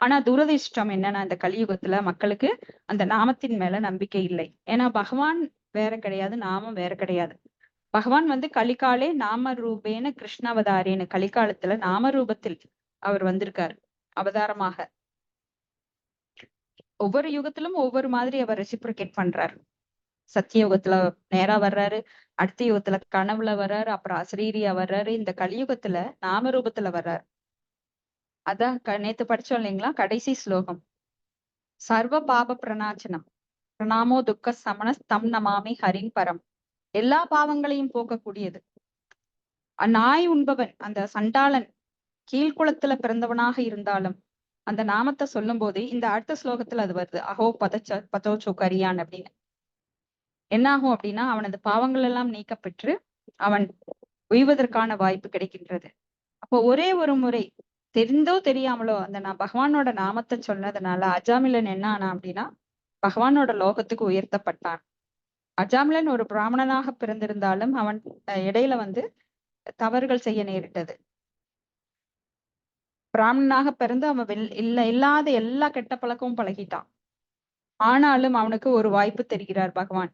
ஆனா துரதிர்ஷ்டம் என்னன்னா இந்த கலியுகத்துல மக்களுக்கு அந்த நாமத்தின் மேல நம்பிக்கை இல்லை. ஏன்னா பகவான் வேற கிடையாது, நாமம் வேற கிடையாது. பகவான் வந்து கலிகாலே நாம ரூபேன கிருஷ்ணாவதாரேன்னு, கலிகாலத்துல நாம ரூபத்தில் அவர் வந்திருக்காரு அவதாரமாக. ஒவ்வொரு யுகத்திலும் ஒவ்வொரு மாதிரி அவர் ரெசிப்ரிகேட் பண்றாரு. சத்தியயுகத்துல நேரா வர்றாரு, அடுத்த யுகத்துல கனவுல வர்றாரு, அப்புறம் அசரீரியா வர்றாரு, இந்த கலியுகத்துல நாம ரூபத்துல வர்றாரு. அதான் நேத்து படிச்சோம் இல்லைங்களா, கடைசி ஸ்லோகம். சர்வ பாப பிரணாச்சனம் பிரணாமோ துக்க சமண தம் நமாமி ஹரின் பரம். எல்லா பாவங்களையும் போக்கக்கூடியது. நாய் உண்பவன் அந்த சண்டாளன் கீழ்குளத்துல பிறந்தவனாக இருந்தாலும் அந்த நாமத்தை சொல்லும் போது இந்த அடுத்த ஸ்லோகத்துல அது வருது, அஹோ பதோச்சோ கரியான் அப்படின்னு. என்ன ஆகும் அப்படின்னா அவனது பாவங்கள் எல்லாம் நீக்கப்பெற்று அவன் உய்வதற்கான வாய்ப்பு கிடைக்கின்றது. அப்போ ஒரே ஒரு முறை தெரிந்தோ தெரியாமலோ அந்த நான் பகவானோட நாமத்தை சொன்னதுனால அஜாமிலன் என்ன ஆனா அப்படின்னா பகவானோட லோகத்துக்கு உயர்த்தப்பட்டான். அஜாமிலன் ஒரு பிராமணனாக பிறந்திருந்தாலும் அவன் இடையில வந்து தவறுகள் செய்ய நேரிட்டது. பிராமணனாக பிறந்து அவன் இல்லாத எல்லா கெட்ட பழக்கமும் பழகிட்டான். ஆனாலும் அவனுக்கு ஒரு வாய்ப்பு தெரிகிறார் பகவான்.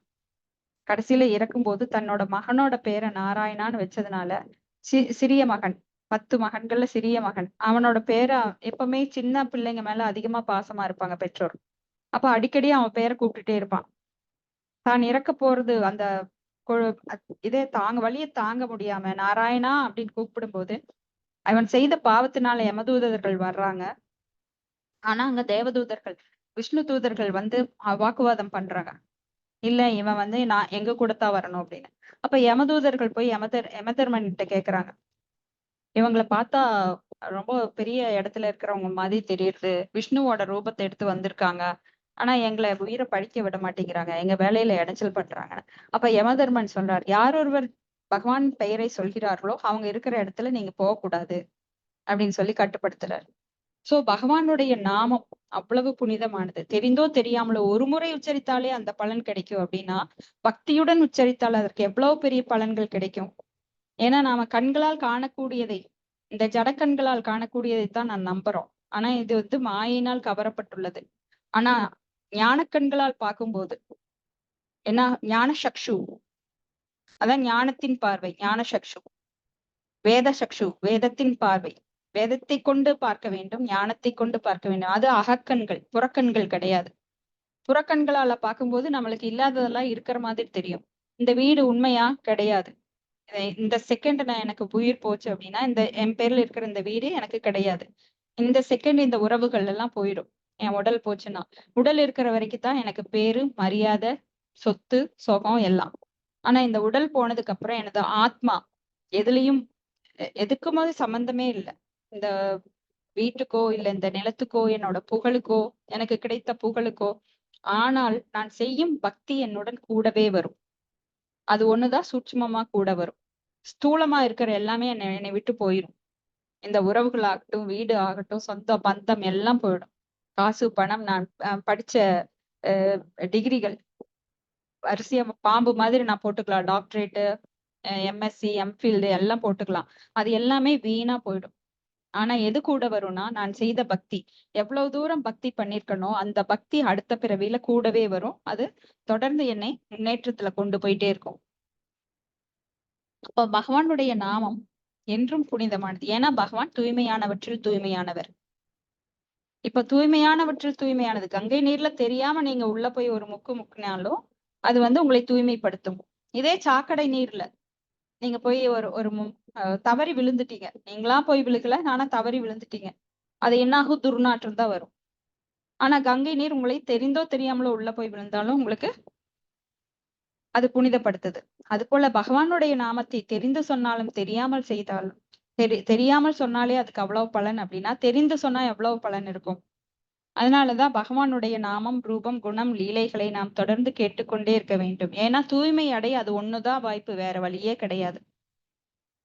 கடைசியில இறக்கும்போது தன்னோட மகனோட பேரை நாராயணான்னு வச்சதுனால சிறிய மகன், 10 மகன்கள்ல சிறிய மகன், அவனோட பேரை எப்பவுமே சின்ன பிள்ளைங்க மேல அதிகமா பாசமா இருப்பாங்க பெற்றோர். அப்ப அடிக்கடி அவன் பேரை கூப்பிட்டுட்டே இருப்பான். தான் இறக்க போறது அந்த இதே வலியை தாங்க முடியாம நாராயணா அப்படின்னு கூப்பிடும் போது அவன் செய்த பாவத்தினால யமதூதர்கள் வர்றாங்க. ஆனா அங்க தேவதூதர்கள், விஷ்ணு தூதர்கள் வந்து வாக்குவாதம் பண்றாங்க. இல்ல இவன் வந்து நான் எங்க கூடத்தான் வரணும் அப்படின்னு. அப்ப யமதூதர்கள் போய் யமதர்மன் கிட்ட கேக்குறாங்க, இவங்களை பார்த்தா ரொம்ப பெரிய இடத்துல இருக்கிறவங்க மாதிரி தெரியுது, விஷ்ணுவோட ரூபத்தை எடுத்து வந்திருக்காங்க, ஆனா எங்களை உயிரை பழிக்க விட மாட்டேங்கிறாங்க, எங்க வேலையில இடைஞ்சல் பண்றாங்க. அப்ப யமதர்மன் சொல்றார், யார் ஒருவர் பகவான் பெயரை சொல்கிறார்களோ அவங்க இருக்கிற இடத்துல நீங்க போகக்கூடாது அப்படின்னு சொல்லி கட்டுப்படுத்துறாரு. சோ பகவானுடைய நாமம் அவ்வளவு புனிதமானது. தெரிந்தோ தெரியாமலோ ஒரு முறை உச்சரித்தாலே அந்த பலன் கிடைக்கும் அப்படின்னா பக்தியுடன் உச்சரித்தால் அதற்கு எவ்வளவு பெரிய பலன்கள் கிடைக்கும். ஏன்னா நாம கண்களால் காணக்கூடியதை, இந்த ஜடக்கண்களால் காணக்கூடியதைத்தான் நான் நம்புறோம். ஆனா இது வந்து மாயினால் கவரப்பட்டுள்ளது. ஆனா ஞானக்கண்களால் பார்க்கும்போது ஏன்னா ஞான சக்ஷு, அதான் ஞானத்தின் பார்வை, ஞான சக்ஷு, வேத சக்ஷு, வேதத்தின் பார்வை, வேதத்தை கொண்டு பார்க்க வேண்டும், ஞானத்தை கொண்டு பார்க்க வேண்டும். அது அகக்கண்கள், புறக்கண்கள் கிடையாது. புறக்கண்களால பார்க்கும்போது நம்மளுக்கு இல்லாததெல்லாம் இருக்கிற மாதிரி தெரியும். இந்த வீடு உண்மையா கிடையாது, இந்த செகண்ட் நான் எனக்கு உயிர் போச்சு அப்படின்னா இந்த என் பேர்ல இருக்கிற இந்த வீடு எனக்கு கிடையாது. இந்த செகண்ட் இந்த உறவுகள் எல்லாம் போயிடும். என் உடல் போச்சுன்னா உடல் இருக்கிற வரைக்கும் தான் எனக்கு பேரு, மரியாதை, சொத்து, சுகம் எல்லாம். ஆனா இந்த உடல் போனதுக்கு அப்புறம் எனது ஆத்மா எதுலயும் எதுக்குமே சம்பந்தமே இல்லை. இந்த வீட்டுக்கோ இல்ல இந்த நிலத்துக்கோ என்னோட புகழுக்கோ, எனக்கு கிடைத்த புகழுக்கோ. ஆனால் நான் செய்யும் பக்தி என்னுடன் கூடவே வரும். அது ஒண்ணுதான் சூட்சுமமா கூட வரும். ஸ்தூலமா இருக்கிற எல்லாமே என்னை விட்டு போயிடும். இந்த உறவுகள் ஆகட்டும், வீடு ஆகட்டும், சொந்த பந்தம் எல்லாம் போயிடும். காசு, பணம், நான் படிச்ச டிகிரிகள் வரிசையா பாம்பு மாதிரி நான் போட்டுக்கலாம். டாக்டரேட்டு, எம்எஸ்சி, எம்ஃபில்டு எல்லாம் போட்டுக்கலாம். அது எல்லாமே வீணா போயிடும். ஆனா எது கூட வரும்னா நான் செய்த பக்தி. எவ்வளவு தூரம் பக்தி பண்ணிருக்கனோ அந்த பக்தி அடுத்த பிறவியில கூடவே வரும். அது தொடர்ந்து என்னை முன்னேற்றத்துல கொண்டு போயிட்டே இருக்கும். அப்ப பகவானுடைய நாமம் என்றும் புனிதமானது. ஏன்னா பகவான் தூய்மையானவற்றில் தூய்மையானவர். இப்ப தூய்மையானவற்றில் தூய்மையானது. கங்கை நீர்ல தெரியாம நீங்க உள்ள போய் ஒரு முக்குனாலும் அது வந்து உங்களை தூய்மைப்படுத்தும். இதே சாக்கடை நீர்ல நீங்க போய் ஒரு தவறி விழுந்துட்டீங்க, நீங்களா போய் விழுகல, ஆனா தவறி விழுந்துட்டீங்க, அது என்ன ஆகும்? துர்நாற்றம் தான் வரும். ஆனா கங்கை நீர் உங்களை தெரிந்தோ தெரியாமலோ உள்ள போய் விழுந்தாலும் உங்களுக்கு அது புனிதப்படுத்துது. அது போல பகவானுடைய நாமத்தை தெரிந்து சொன்னாலும் தெரியாமல் செய்தாலும் தெரியாமல் சொன்னாலே அதுக்கு அவ்வளவு பலன் அப்படின்னா தெரிந்து சொன்னா எவ்வளவு பலன் இருக்கும். அதனாலதான் பகவானுடைய நாமம், ரூபம், குணம், லீலைகளை நாம் தொடர்ந்து கேட்டுக்கொண்டே இருக்க வேண்டும். ஏன்னா தூய்மை அடைய அது ஒண்ணுதான் வாய்ப்பு, வேற வழியே கிடையாது.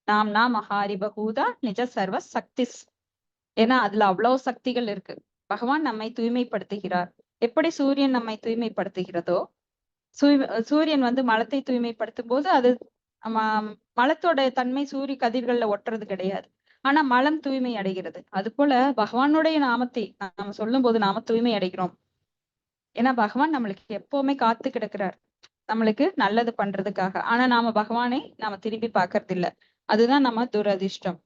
நாம்னா மகாரிபகூதா நிஜ சர்வ சக்திஸ். ஏன்னா அதுல அவ்வளவு சக்திகள் இருக்கு. பகவான் நம்மை தூய்மைப்படுத்துகிறார். எப்படி சூரியன் நம்மை தூய்மைப்படுத்துகிறதோ, சூரியன் வந்து மலத்தை தூய்மைப்படுத்தும் போது அது மலத்தோட தன்மை சூரிய கதிர்கள்ல ஒட்டுறது கிடையாது. ஆனா மலம் தூய்மை அடைகிறது. அது போல பகவானுடைய நாமத்தை நாம சொல்லும் போது நாம தூய்மை அடைகிறோம். ஏன்னா பகவான் நம்மளுக்கு எப்பவுமே காத்து கிடக்கிறார், நம்மளுக்கு நல்லது பண்றதுக்காக. ஆனா நாம பகவானை நாம திரும்பி பார்க்கறது இல்ல. அதுதான் நம்ம துரதிர்ஷ்டம்.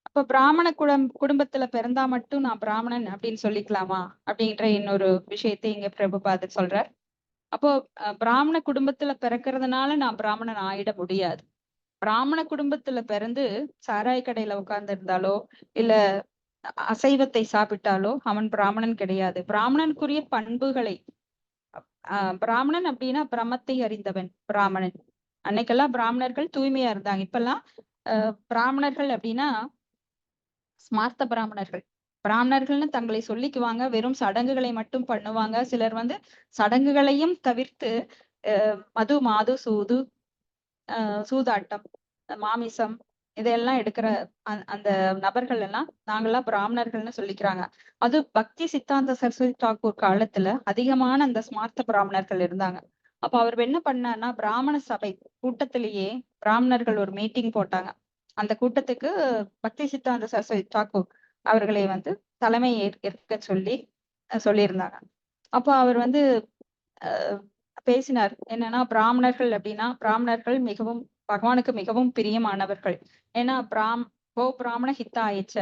அப்ப பிராமண குடும்பத்துல பிறந்தா மட்டும் நான் பிராமணன் அப்படின்னு சொல்லிக்கலாமா அப்படின்ற இன்னொரு விஷயத்தை இங்க பிரபுபாதர் சொல்றார். அப்போ பிராமண குடும்பத்துல பிறக்கிறதுனால நான் பிராமணன் ஆயிட முடியாது. பிராமண குடும்பத்துல பிறந்து சாராய கடையில உட்கார்ந்து இருந்தாலோ இல்ல அசைவத்தை சாப்பிட்டாலோ அவன் பிராமணன் கிடையாது. பிராமணனுக்குரிய பண்புகளை பிராமணன் அப்படின்னா பிரமத்தை அறிந்தவன் பிராமணன். அன்னைக்கெல்லாம் பிராமணர்கள் தூய்மையா இருந்தாங்க. இப்பெல்லாம் பிராமணர்கள் அப்படின்னா ஸ்மார்த்த பிராமணர்கள். பிராமணர்கள்னு தங்களை சொல்லிக்குவாங்க, வெறும் சடங்குகளை மட்டும் பண்ணுவாங்க. சிலர் வந்து சடங்குகளையும் தவிர்த்து மது, மாது, சூது, சூதாட்டம், மாமிசம் இதெல்லாம் எடுக்கிற அந்த நபர்கள் எல்லாம் நாங்கெல்லாம் பிராமணர்கள்னு சொல்லிக்கிறாங்க. அது பக்தி சித்தாந்த சரஸ்வதி தாக்கூர் காலத்துல அதிகமான அந்த ஸ்மார்த்த பிராமணர்கள் இருந்தாங்க. அப்ப அவர் என்ன பண்ணார்னா, பிராமண சபை கூட்டத்திலேயே பிராமணர்கள் ஒரு மீட்டிங் போட்டாங்க. அந்த கூட்டத்துக்கு பக்தி சித்தாந்த சரஸ்வதி தாக்கூர் அவர்களை வந்து தலைமை ஏற்க சொல்லியிருந்தாங்க. அப்போ அவர் வந்து பேசினார். என்னன்னா பிராமணர்கள் அப்படின்னா பிராமணர்கள் மிகவும் பகவானுக்கு மிகவும் பிரியமானவர்கள். ஏன்னா பிராமண ஹிதாயச்ச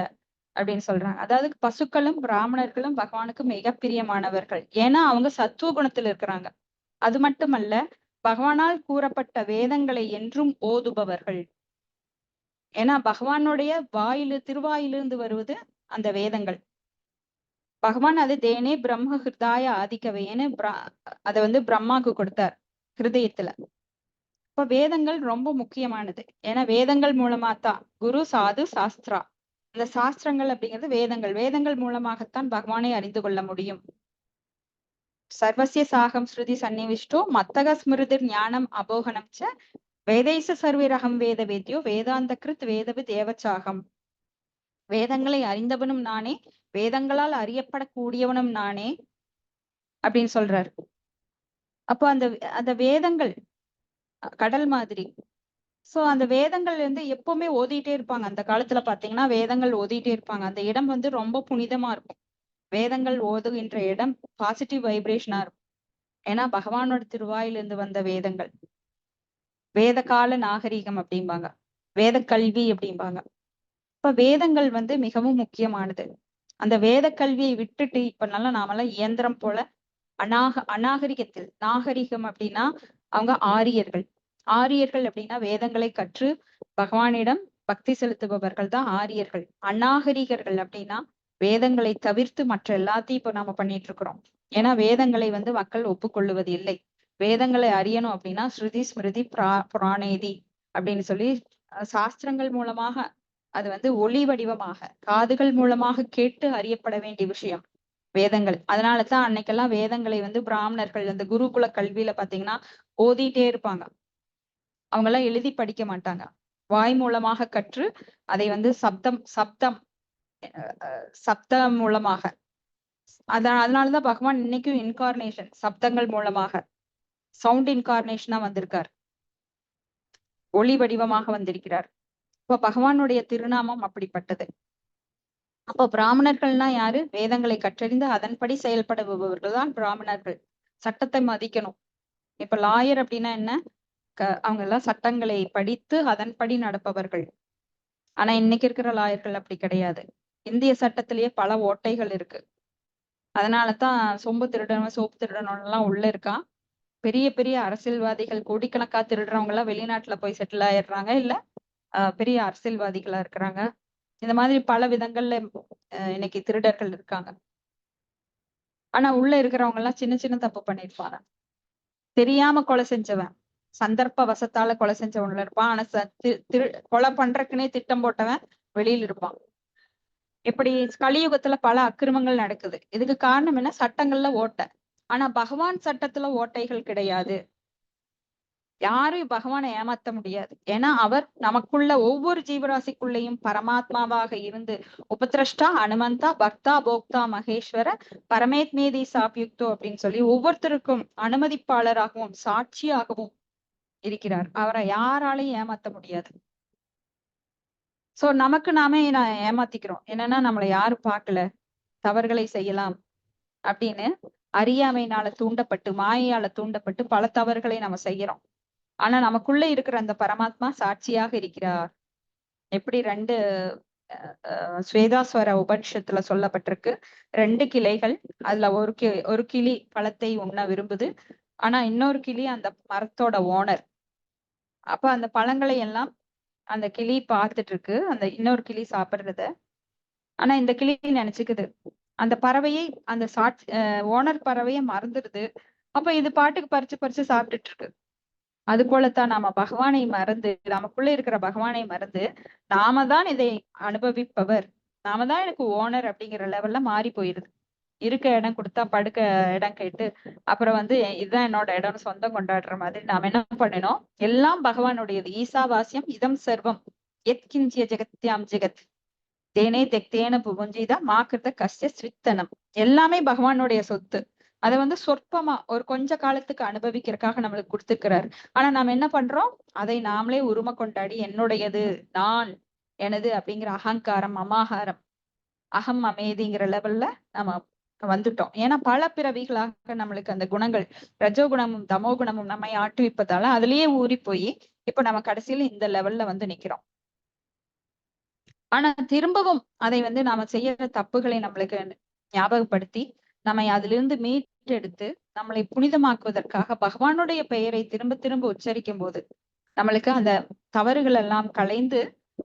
அப்படின்னு சொல்றாங்க. அதாவது பசுக்களும் பிராமணர்களும் பகவானுக்கு மிக பிரியமானவர்கள். ஏன்னா அவங்க சத்துவ குணத்தில் இருக்கிறாங்க. அது மட்டுமல்ல, பகவானால் கூறப்பட்ட வேதங்களை என்றும் ஓதுபவர்கள். ஏன்னா பகவானுடைய திருவாயிலிருந்து வருவது அந்த வேதங்கள். பகவான் அது தேனே பிரம்ம ஹிருதாய ஆதிக்கவேன்னு அதை வந்து பிரம்மாக்கு கொடுத்தார் ஹிருதயத்துல. இப்ப வேதங்கள் ரொம்ப முக்கியமானது. ஏன்னா வேதங்கள் மூலமா தான் குரு, சாது, சாஸ்திரா, இந்த சாஸ்திரங்கள் அப்படிங்கிறது வேதங்கள் மூலமாகத்தான் பகவானை அறிந்து கொள்ள முடியும். சர்வசிய சாகம் ஸ்ருதி சன்னிவிஷ்டோ மத்தக ஸ்மிருதிர் ஞானம் அபோகனம் ச வேதைச சர்விரகம் வேத வேத்யோ வேதாந்த கிருத் வேதவி தேவச்சாகம். வேதங்களை அறிந்தவனும் நானே, வேதங்களால் அறியப்படக்கூடியவனும் நானே அப்படின்னு சொல்றாரு. அப்போ அந்த வேதங்கள் கடல் மாதிரி. சோ அந்த வேதங்கள் வந்து எப்பவுமே ஓதிட்டே இருப்பாங்க. அந்த காலத்துல பாத்தீங்கன்னா வேதங்கள் ஓதிட்டே இருப்பாங்க. அந்த இடம் வந்து ரொம்ப புனிதமா இருக்கும். வேதங்கள் ஓதுகின்ற இடம் பாசிட்டிவ் வைப்ரேஷனா இருக்கும். ஏன்னா பகவானோட திருவாயிலிருந்து வந்த வேதங்கள். வேத கால நாகரீகம் அப்படிம்பாங்க, வேத கல்வி அப்படிம்பாங்க. இப்ப வேதங்கள் வந்து மிகவும் முக்கியமானது. அந்த வேத கல்வியை விட்டுட்டு இப்ப நாமெல்லாம் இயந்திரம் போல அநாகரிகத்தில், நாகரிகம் அப்படின்னா அவங்க ஆரியர்கள் அப்படின்னா வேதங்களை கற்று பகவானிடம் பக்தி செலுத்துபவர்கள் தான் ஆரியர்கள். அநாகரிகர்கள் அப்படின்னா வேதங்களை தவிர்த்து மற்ற எல்லாத்தையும் இப்ப நாம பண்ணிட்டு இருக்கிறோம். ஏன்னா வேதங்களை வந்து மக்கள் ஒப்புக்கொள்ளுவது இல்லை. வேதங்களை அறியணும் அப்படின்னா ஸ்ருதி ஸ்மிருதி புராணேதி அப்படின்னு சொல்லி சாஸ்திரங்கள் மூலமாக, அது வந்து ஒளி வடிவமாக காதுகள் மூலமாக கேட்டு அறியப்பட வேண்டிய விஷயம் வேதங்கள். அதனாலதான் அன்னைக்கெல்லாம் வேதங்களை வந்து பிராமணர்கள் அந்த குருகுல கல்வியில பாத்தீங்கன்னா ஓதிட்டே இருப்பாங்க. அவங்க எல்லாம் எழுதி படிக்க மாட்டாங்க, வாய் மூலமாக கற்று அதை வந்து சப்தம் மூலமாக. அதனாலதான் பகவான் இன்னைக்கும் இன்கார்னேஷன் சப்தங்கள் மூலமாக சவுண்ட் இன்கார்னேஷனா வந்திருக்கார், ஒளி வடிவமாக வந்திருக்கிறார். இப்ப பகவானுடைய திருநாமம் அப்படிப்பட்டது. அப்போ பிராமணர்கள்னா யாரு? வேதங்களை கற்றறிந்து அதன்படி செயல்படுபவர்கள் தான் பிராமணர்கள். சட்டத்தை மதிக்கணும். இப்ப லாயர் அப்படின்னா என்ன? அவங்க எல்லாம் சட்டங்களை படித்து அதன்படி நடப்பவர்கள். ஆனா இன்னைக்கு இருக்கிற லாயர்கள் அப்படி கிடையாது. இந்திய சட்டத்திலேயே பல ஓட்டைகள் இருக்கு. அதனாலதான் சொம்பு திருடணும், சோப்பு திருடணும் எல்லாம் உள்ள இருக்கான். பெரிய பெரிய அரசியல்வாதிகள் கோடிக்கணக்கா திருடுறவங்க எல்லாம் வெளிநாட்டுல போய் செட்டில் ஆயிடுறாங்க, இல்ல பெரிய அரசியல்வாதிகளா இருக்கிறாங்க. இந்த மாதிரி பல விதங்கள்ல இன்னைக்கு திருடர்கள் இருக்காங்க. ஆனா உள்ள இருக்கிறவங்க எல்லாம் சின்ன சின்ன தப்பு பண்ணிருப்பாங்க. தெரியாம கொலை செஞ்சவன் சந்தர்ப்ப வசத்தால கொலை செஞ்சவன்ல இருப்பான். ஆனா கொலை பண்றதுக்குன்னே திட்டம் போட்டவன் வெளியில இருப்பான். இப்படி கலியுகத்துல பல அக்கிரமங்கள் நடக்குது. இதுக்கு காரணம் என்ன? சட்டங்கள்ல ஓட்டை. ஆனா பகவான் சட்டத்துல ஓட்டைகள் கிடையாது. யாரும் பகவானை ஏமாத்த முடியாது. ஏன்னா அவர் நமக்குள்ள ஒவ்வொரு ஜீவராசிக்குள்ளேயும் பரமாத்மாவாக இருந்து உபதிரஷ்டா, அனுமந்தா, பக்தா, போக்தா, மகேஸ்வர, பரமேத்மேதி சாப்யுக்தோ அப்படின்னு சொல்லி ஒவ்வொருத்தருக்கும் அனுமதிப்பாளராகவும் சாட்சியாகவும் இருக்கிறார். அவரை யாராலையும் ஏமாத்த முடியாது. சோ நமக்கு நாமே ஏமாத்திக்கிறோம். என்னன்னா நம்மளை யாரும் பார்க்கல, தவறுகளை செய்யலாம் அப்படின்னு அறியாமையினால தூண்டப்பட்டு, மாயையால தூண்டப்பட்டு பல தவறுகளை நம்ம செய்யறோம். ஆனா நமக்குள்ள இருக்கிற அந்த பரமாத்மா சாட்சியாக இருக்கிறார். எப்படி 2 ஸ்வேதாஸ்வர உபனிஷத்துல சொல்லப்பட்டிருக்கு. 2 கிளைகள், அதுல ஒரு கிளி பழத்தை உண்ண விரும்புது. ஆனா இன்னொரு கிளி அந்த மரத்தோட ஓனர். அப்ப அந்த பழங்களை எல்லாம் அந்த கிளி பார்த்துட்டு இருக்கு, அந்த இன்னொரு கிளி சாப்பிடுறத. ஆனா இந்த கிளி நினைச்சுக்குது, அந்த பறவையை, அந்த ஓனர் பறவையை மறந்துடுது. அப்ப இது பாட்டுக்கு பறிச்சு பறிச்சு சாப்பிட்டுட்டு இருக்கு. அது போலத்தான் நாம பகவானை மறந்து, நமக்குள்ள இருக்கிற பகவானை மறந்து, நாம தான் இதை அனுபவிப்பவர், நாம தான் எனக்கு ஓனர் அப்படிங்கிற லெவல்ல மாறி போயிருது. இருக்க இடம் கொடுத்தா படுக்க இடம் கேட்டு அப்புறம் இதுதான் என்னோட இடம்னு சொந்தம் கொண்டாடுற மாதிரி நாம என்ன பண்ணணும்? எல்லாம் பகவானுடையது. ஈசாவாசியம் இதம் சர்வம் எத் கிஞ்சிய ஜெகத்யாம் ஜெகத் தேனே தெக்தேன புகுஞ்சிதா மாக்கிருத கஸ்ய ஸ்வித்தனம். எல்லாமே பகவானுடைய சொத்து. அதை சொற்பமா ஒரு கொஞ்ச காலத்துக்கு அனுபவிக்கிறதுக்காக நம்மளுக்கு கொடுத்துக்கிறாரு. ஆனா நாம என்ன பண்றோம்? அதை நாமளே உரிமை கொண்டாடி என்னுடையது, நான், எனது அப்படிங்கிற அகங்காரம், அமாகாரம், அகம் அமைதிங்கிற லெவல்ல நம்ம வந்துட்டோம். ஏன்னா பல பிறவிகளாக நம்மளுக்கு அந்த குணங்கள், ரஜோகுணமும் தமோகுணமும் நம்மை ஆட்டுவிப்பதால அதுலயே ஊறி போய் இப்ப நம்ம கடைசியில இந்த லெவல்ல நிக்கிறோம். ஆனா திரும்பவும் அதை நாம செய்யற தப்புகளை நம்மளுக்கு ஞாபகப்படுத்தி நம்மை அதிலிருந்து மீட்டெடுத்து நம்மளை புனிதமாக்குவதற்காக பகவானுடைய பெயரை திரும்ப திரும்ப உச்சரிக்கும் போது நம்மளுக்கு அந்த தவறுகள் எல்லாம் களைந்து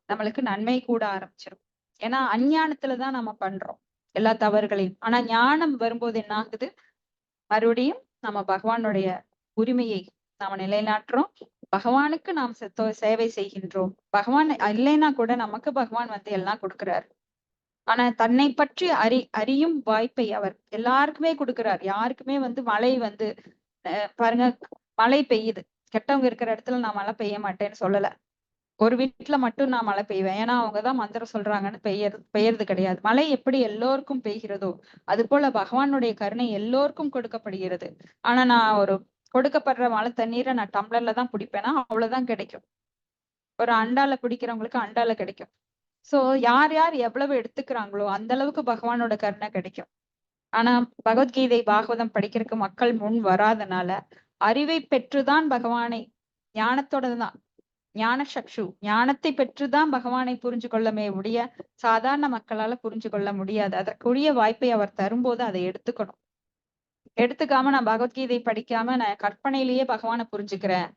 நம்மளுக்கு நன்மை கூட ஆரம்பிச்சிடும். ஏன்னா அஞ்ஞானத்துலதான் நம்ம பண்றோம் எல்லா தவறுகளையும். ஆனா ஞானம் வரும்போது என்ன ஆகுது? மறுபடியும் நம்ம பகவானுடைய உரிமையை நாம நிலைநாட்டுறோம். பகவானுக்கு நாம் சேவை செய்கின்றோம். பகவான் இல்லைன்னா கூட நமக்கு பகவான் எல்லாம் கொடுக்கிறார். ஆனா தன்னை பற்றி அறியும் வாய்ப்பை அவர் எல்லாருக்குமே கொடுக்கிறார். யாருக்குமே மழை பாருங்க, மழை பெய்யுது. கெட்டவங்க இருக்கிற இடத்துல நான் மழை பெய்ய மாட்டேன்னு சொல்லல. ஒரு வீட்டுல மட்டும் நான் மழை பெய்வேன், ஏன்னா அவங்கதான் மந்திரம் சொல்றாங்கன்னு பெய்யறது கிடையாது. மழை எப்படி எல்லோருக்கும் பெய்கிறதோ அது போல பகவானுடைய கருணை எல்லோருக்கும் கொடுக்கப்படுகிறது. ஆனா நான் ஒரு கொடுக்கப்படுற மழை தண்ணீரை நான் டம்ளர்ல தான் பிடிப்பேன்னா அவ்வளவுதான் கிடைக்கும். ஒரு அண்டால பிடிக்கிறவங்களுக்கு அண்டால கிடைக்கும். சோ யார் யார் எவ்வளவு எடுத்துக்கிறாங்களோ அந்த அளவுக்கு பகவானோட கருணை கிடைக்கும். ஆனா பகவத்கீதை பாகவதம் படிக்கிறதுக்கு மக்கள் முன் வராதனால அறிவை பெற்றுதான் பகவானை, ஞானத்தோட தான், ஞான சக்ஷு, ஞானத்தை பெற்றுதான் பகவானை புரிஞ்சு கொள்ளமே உடைய சாதாரண மக்களால புரிஞ்சு கொள்ள முடியாது. அதற்குரிய வாய்ப்பை அவர் தரும்போது அதை எடுத்துக்கணும். எடுத்துக்காம நான் பகவத்கீதை படிக்காம நான் கற்பனையிலேயே பகவானை புரிஞ்சுக்கிறேன்,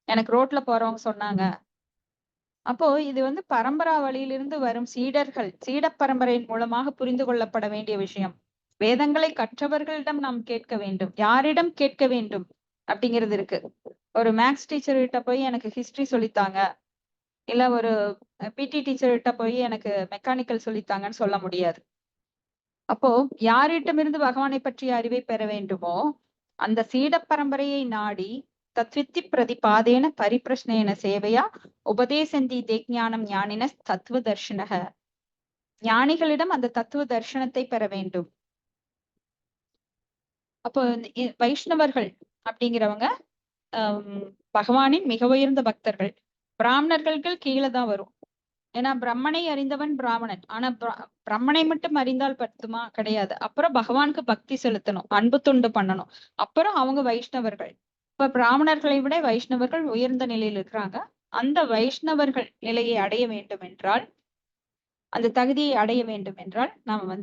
எனக்கு ரோட்ல போறவங்க சொன்னாங்க. அப்போ இது பரம்பரா வழியிலிருந்து வரும் சீட பரம்பரையின் மூலமாக புரிந்து கொள்ளப்பட வேண்டிய விஷயம். வேதங்களை கற்றவர்களிடம் நாம் கேட்க வேண்டும். யாரிடம் கேட்க வேண்டும் அப்படிங்கிறது இருக்கு. ஒரு மேக்ஸ் டீச்சர் கிட்ட போய் எனக்கு ஹிஸ்டரி சொல்லித்தாங்க, இல்ல ஒரு பிடி டீச்சர் கிட்ட போய் எனக்கு மெக்கானிக்கல் சொல்லித்தாங்கன்னு சொல்ல முடியாது. அப்போ யாரிடமிருந்து பகவானை பற்றிய அறிவை பெற வேண்டுமோ அந்த சீட பரம்பரையை நாடி தத்வித்தி பிரதிபாதேன பரிப்பிரஷ்னேன சேவையா உபதேசந்தி தேஜ்ஞானம் ஞானின தத்துவ தர்ஷனக. ஞானிகளிடம் அந்த தத்துவ தர்ஷனத்தை பெற வேண்டும். அப்போ வைஷ்ணவர்கள் அப்படிங்கிறவங்க பகவானின் மிக உயர்ந்த பக்தர்கள். பிராமணர்கள் கீழே தான் வரும். ஏன்னா பிரம்மனை அறிந்தவன் பிராமணன். ஆனா பிரம்மனை மட்டும் அறிந்தால் பத்துமா? கிடையாது. அப்புறம் பகவானுக்கு பக்தி செலுத்தணும், அன்பு தொண்டு பண்ணணும். அப்புறம் அவங்க வைஷ்ணவர்கள். இப்ப பிராமணர்களை விட வைஷ்ணவர்கள் உயர்ந்த நிலையில் இருக்கிறாங்க. அந்த வைஷ்ணவர்கள் நிலையை அடைய வேண்டும் என்றால், அந்த தகுதியை அடைய வேண்டும் என்றால் நாம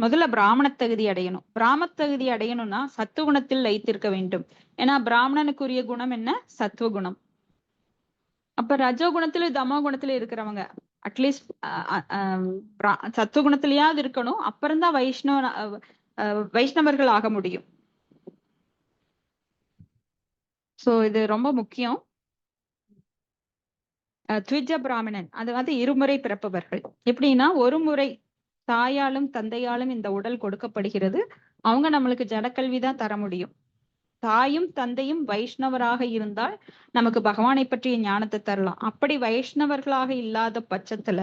முதல்ல பிராமண தகுதி அடையணும். பிராமண தகுதி அடையணும்னா சத்துவகுணத்தில் லயித்திருக்க வேண்டும். ஏன்னா பிராமணனுக்குரிய குணம் என்ன? சத்துவகுணம். அப்ப ரஜோகுணத்துல தமோ குணத்துல இருக்கிறவங்க அட்லீஸ்ட் சத்துவகுணத்திலேயாவது இருக்கணும். அப்புறம்தான் வைஷ்ணவர்கள் ஆக முடியும். சோ இது ரொம்ப முக்கியம். த்விஜ பிராமணன் அது வந்து இருமுறை பிறப்பவர்கள். எப்படின்னா ஒரு முறை தாயாலும் தந்தையாலும் இந்த உடல் கொடுக்கப்படுகிறது. அவங்க நம்மளுக்கு ஜடக்கல்வி தான் தர முடியும். தாயும் தந்தையும் வைஷ்ணவராக இருந்தால் நமக்கு பகவானை பற்றிய ஞானத்தை தரலாம். அப்படி வைஷ்ணவர்களாக இல்லாத பட்சத்துல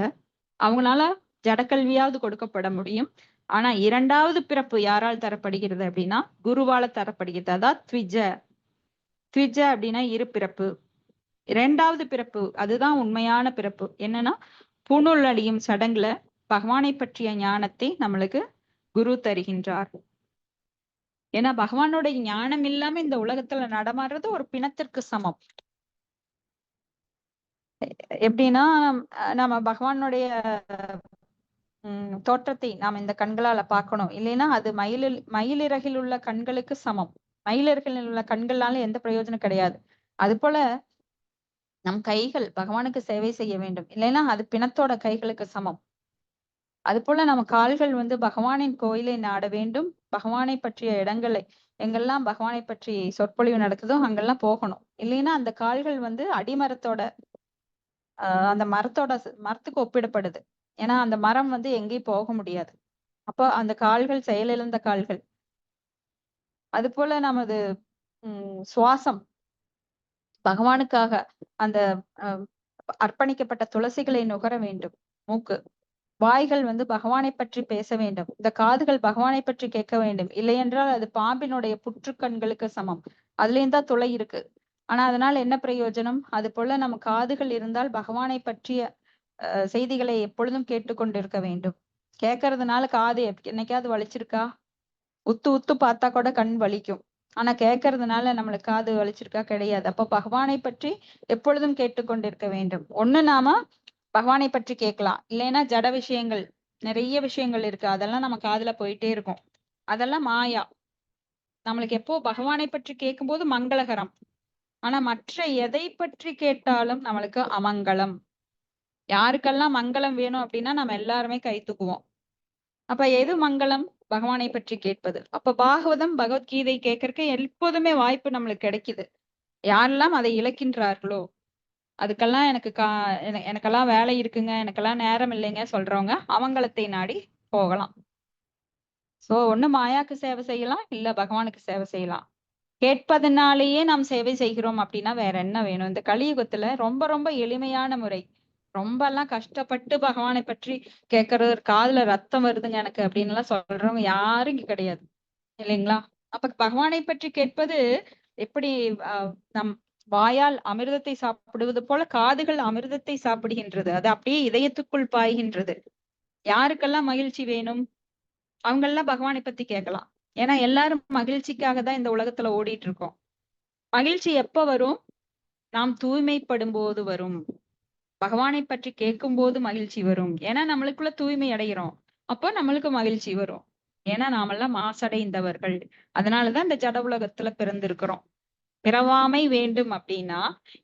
அவங்களால ஜடக்கல்வியாவது கொடுக்கப்பட முடியும். ஆனா இரண்டாவது பிறப்பு யாரால் தரப்படுகிறது அப்படின்னா குருவால தரப்படுகிறது. அதான் த்விஜ. த்விஜ அப்படின்னா இரு பிறப்பு. இரண்டாவது பிறப்பு அதுதான் உண்மையான பிறப்பு. என்னன்னா பூணூல் அடியும் சடங்குல பகவானை பற்றிய ஞானத்தை நம்மளுக்கு குரு தருகின்றார். ஏன்னா பகவானுடைய ஞானம் இல்லாம இந்த உலகத்துல நடமாடுறது ஒரு பிணத்திற்கு சமம். எப்படின்னா நம்ம பகவானுடைய தோற்றத்தை நாம் இந்த கண்களால பார்க்கணும். இல்லைன்னா அது மயிலிறகில் உள்ள கண்களுக்கு சமம். மயிலிறகில் உள்ள கண்களால எந்த பிரயோஜனம் கிடையாது. அது போல நம் கைகள் பகவானுக்கு சேவை செய்ய வேண்டும். இல்லைன்னா அது பிணத்தோட கைகளுக்கு சமம். அது போல நம்ம கால்கள் வந்து பகவானின் கோயிலை நாட வேண்டும். பகவானை பற்றிய இடங்களை எங்கெல்லாம் பகவானை பற்றி சொற்பொழிவு நடக்குதோ அங்கெல்லாம் போகணும். இல்லைன்னா அந்த கால்கள் வந்து அடிமரத்தோட அந்த மரத்துக்கு ஒப்பிடப்படுது. ஏன்னா அந்த மரம் வந்து எங்கேயும் போக முடியாது. அப்போ அந்த கால்கள் செயலிழந்த கால்கள். அது போல நமது சுவாசம் பகவானுக்காக அந்த அர்ப்பணிக்கப்பட்ட துளசிகளை நுகர வேண்டும். மூக்கு வாய்கள் வந்து பகவானை பற்றி பேச வேண்டும். இந்த காதுகள் பகவானை பற்றி கேட்க வேண்டும். இல்லை என்றால் அது பாம்பினுடைய புற்றுக்கண்களுக்கு சமம். அதுலயும் தான் துளை இருக்கு. ஆனா அதனால என்ன பிரயோஜனம்? அது போல நம்ம காதுகள் இருந்தால் பகவானை பற்றிய செய்திகளை எப்பொழுதும் கேட்டுக்கொண்டிருக்க வேண்டும். கேட்கறதுனால காது என்னைக்காவது வலிச்சிருக்கா? உத்து உத்து பார்த்தா கூட கண் வலிக்கும். ஆனா கேட்கறதுனால நம்மளுக்கு காது வலிச்சிருக்கா? கிடையாது. அப்ப பகவானை பற்றி எப்பொழுதும் கேட்டுக்கொண்டிருக்க வேண்டும். ஒண்ணு நாம பகவானை பற்றி கேட்கலாம். இல்லைன்னா ஜட விஷயங்கள் நிறைய விஷயங்கள் இருக்கு. அதெல்லாம் நம்ம காதுல போயிட்டே இருக்கும். அதெல்லாம் மாயா. நம்மளுக்கு எப்போ பகவானை பற்றி கேட்கும்போது மங்களகரம். ஆனா மற்ற எதை பற்றி கேட்டாலும் நம்மளுக்கு அமங்கலம். யாருக்கெல்லாம் மங்களம் வேணும் அப்படின்னா நம்ம எல்லாருமே கை தூக்குவோம். அப்ப எது மங்களம்? பகவானை பற்றி கேட்பது. அப்ப பாகவதம் பகவத்கீதை கேட்கறதுக்கு எப்போதுமே வாய்ப்பு நம்மளுக்கு கிடைக்குது. யாரெல்லாம் அதை இழக்கின்றார்களோ அதுக்கெல்லாம் எனக்கெல்லாம் வேலை இருக்குங்க, எனக்கெல்லாம் நேரம் இல்லைங்க சொல்றவங்க அமங்கலத்தை நாடி போகலாம். சோ ஒண்ணு மாயாக்கு சேவை செய்யலாம், இல்ல பகவானுக்கு சேவை செய்யலாம். கேட்பதனாலேயே நாம் சேவை செய்கிறோம் அப்படின்னா வேற என்ன வேணும்? இந்த கலியுகத்துல ரொம்ப ரொம்ப எளிமையான முறை. ரொம்ப எல்லாம் கஷ்டப்பட்டு பகவானை பற்றி கேட்கறது காதுல ரத்தம் வருதுங்க எனக்கு அப்படின்னு எல்லாம் சொல்றவங்க யாரும் இங்க கிடையாது. இல்லைங்களா? அப்ப பகவானை பற்றி கேட்பது எப்படி நம் வாயால் அமிர்தத்தை சாப்பிடுவது போல காதுகள் அமிர்தத்தை சாப்பிடுகின்றது. அது அப்படியே இதயத்துக்குள் பாய்கின்றது. யாருக்கெல்லாம் மகிழ்ச்சி வேணும்? அவங்க எல்லாம் பகவானை பத்தி கேட்கலாம். ஏன்னா எல்லாரும் மகிழ்ச்சிக்காக தான் இந்த உலகத்துல ஓடிட்டு இருக்கோம். மகிழ்ச்சி எப்ப வரும்? நாம் தூய்மைப்படும் போது வரும். பகவானை பற்றி கேட்கும் போது மகிழ்ச்சி வரும். ஏன்னா நம்மளுக்குள்ள தூய்மை அடைகிறோம். அப்போ நம்மளுக்கு மகிழ்ச்சி வரும். ஏன்னா நாமெல்லாம் மாசடைந்தவர்கள். அதனாலதான் இந்த ஜட உலகத்துல பிறந்திருக்கிறோம். பிறவாமை வேண்டும் அப்படின்னா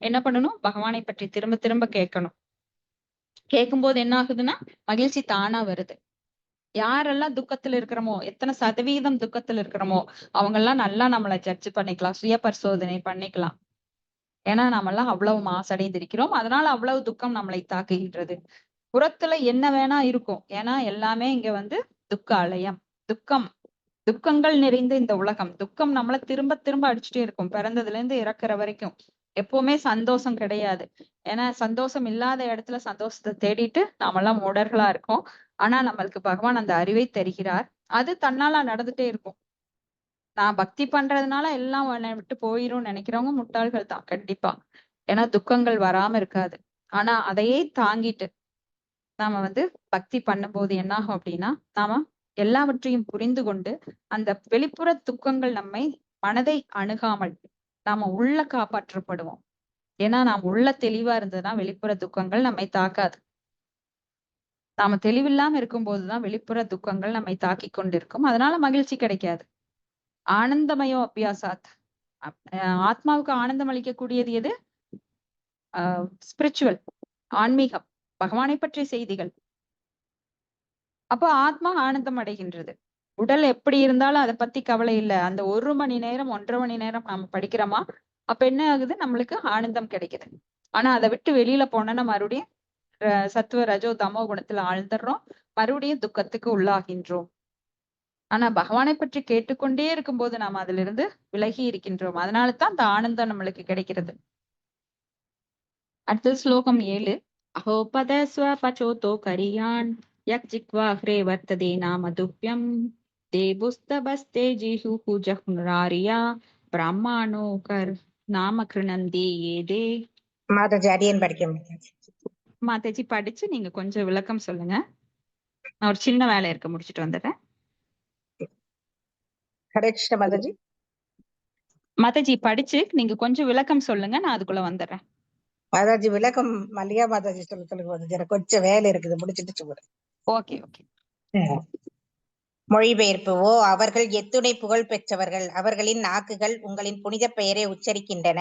என்ன பண்ணணும்? பகவானை பற்றி திரும்ப திரும்ப கேட்கணும். கேட்கும்போது என்ன ஆகுதுன்னா மகிழ்ச்சி தானா வருது. யாரெல்லாம் துக்கத்துல இருக்கிறோமோ, எத்தனை சதவீதம் துக்கத்துல இருக்கிறோமோ அவங்க எல்லாம் நல்லா நம்மளை ஜட்ஜ் பண்ணிக்கலாம், சுய பரிசோதனை பண்ணிக்கலாம். ஏன்னா நம்மெல்லாம் அவ்வளவு மாசடைந்திருக்கிறோம். அதனால அவ்வளவு துக்கம் நம்மளை தாக்குகின்றது. புறத்துல என்ன வேணா இருக்கும். ஏன்னா எல்லாமே இங்க வந்து துக்க அலயம். துக்கங்கள் நிறைந்த இந்த உலகம். துக்கம் நம்மள திரும்ப திரும்ப அடிச்சுட்டே இருக்கும். பிறந்ததுல இருந்து இறக்குற வரைக்கும். எப்பவுமே சந்தோஷம் கிடையாது. ஏன்னா சந்தோஷம் இல்லாத இடத்துல சந்தோஷத்தை தேடிட்டு நாமெல்லாம் மூடர்களா இருக்கோம். ஆனா நம்மளுக்கு பகவான் அந்த அறிவை தருகிறார். அது தன்னால நடந்துட்டே இருக்கும். நான் பக்தி பண்றதுனால எல்லாம் என்னை விட்டு போயிரும் நினைக்கிறவங்க முட்டாள்கள் தான் கண்டிப்பா. ஏன்னா துக்கங்கள் வராம இருக்காது. ஆனா அதையே தாங்கிட்டு நாம வந்து பக்தி பண்ணும்போது என்ன ஆகும் அப்படின்னா நாம எல்லாவற்றையும் புரிந்து கொண்டு அந்த வெளிப்புற துக்கங்கள் நம்மை மனதை அணுகாமல் நாம உள்ள காப்பாற்றப்படுவோம். ஏன்னா நாம் உள்ள தெளிவா இருந்ததுன்னா வெளிப்புற துக்கங்கள் நம்மை தாக்காது. நாம தெளிவில்லாம இருக்கும் போதுதான் வெளிப்புற துக்கங்கள் நம்மை தாக்கி கொண்டிருக்கும். அதனால மகிழ்ச்சி கிடைக்காது. ஆனந்தமயோ அபியாசாத். ஆத்மாவுக்கு ஆனந்தம் அளிக்கக்கூடியது எது? ஸ்பிரிச்சுவல், ஆன்மீகம், பகவானை பற்றிய செய்திகள். அப்போ ஆத்மா ஆனந்தம் அடைகின்றது. உடல் எப்படி இருந்தாலும் அதை பத்தி கவலை இல்லை. அந்த 1 மணி நேரம் 1.5 மணி நேரம் நாம படிக்கிறோமா அப்ப என்ன ஆகுது, நம்மளுக்கு ஆனந்தம் கிடைக்குது. ஆனா அதை விட்டு வெளியில போனோம்னா மறுபடியும் சத்துவ ரஜோ தமோ குணத்துல ஆழ்ந்துடுறோம், மறுபடியும் துக்கத்துக்கு உள்ளாகின்றோம். ஆனா பகவானை பற்றி கேட்டுக்கொண்டே இருக்கும்போது நாம அதுல இருந்து விலகி இருக்கின்றோம். அதனாலதான் அந்த ஆனந்தம் நம்மளுக்கு கிடைக்கிறது. அடுத்தது ஸ்லோகம் 7. அஹோபத ஸ்வபசோதோ கரியான் யக்ஜிக்வாஹ்ரே வர்த்ததே நாம துப்யம் தேபுஸ்தபஸ்தே ஜிஹுஹு ஜஹ்னுராரியா பிராமணோ கர் நாம கிருணந்தி ஏதே. மாதாஜி அடியன் படிக்க மாதாஜி படிச்சு நீங்க கொஞ்சம் விளக்கம் சொல்லுங்க. நான் ஒரு சின்ன வேலை இருக்க முடிச்சிட்டு வந்துடுறேன். ஹரே கிருஷ்ண மாதாஜி. மாதாஜி படிச்சு நீங்க கொஞ்சம் விளக்கம் சொல்லுங்க, நான் அதுக்குள்ள வந்துடுறேன். மாதாஜி விளக்கம் மல்லிகா மாதாஜி சொல்லுங்க மாதாஜி, எனக்கு கொஞ்சம் வேலை இருக்குது, முடிச்சிட்டு சொல்றேன். Okay okay. மொழிபெயர்ப்பு. ஓ அவர்கள் எத்துணை புகழ் பெற்றவர்கள், அவர்களின் நாக்குகள் உங்களின் புனித பெயரை உச்சரிக்கின்றன.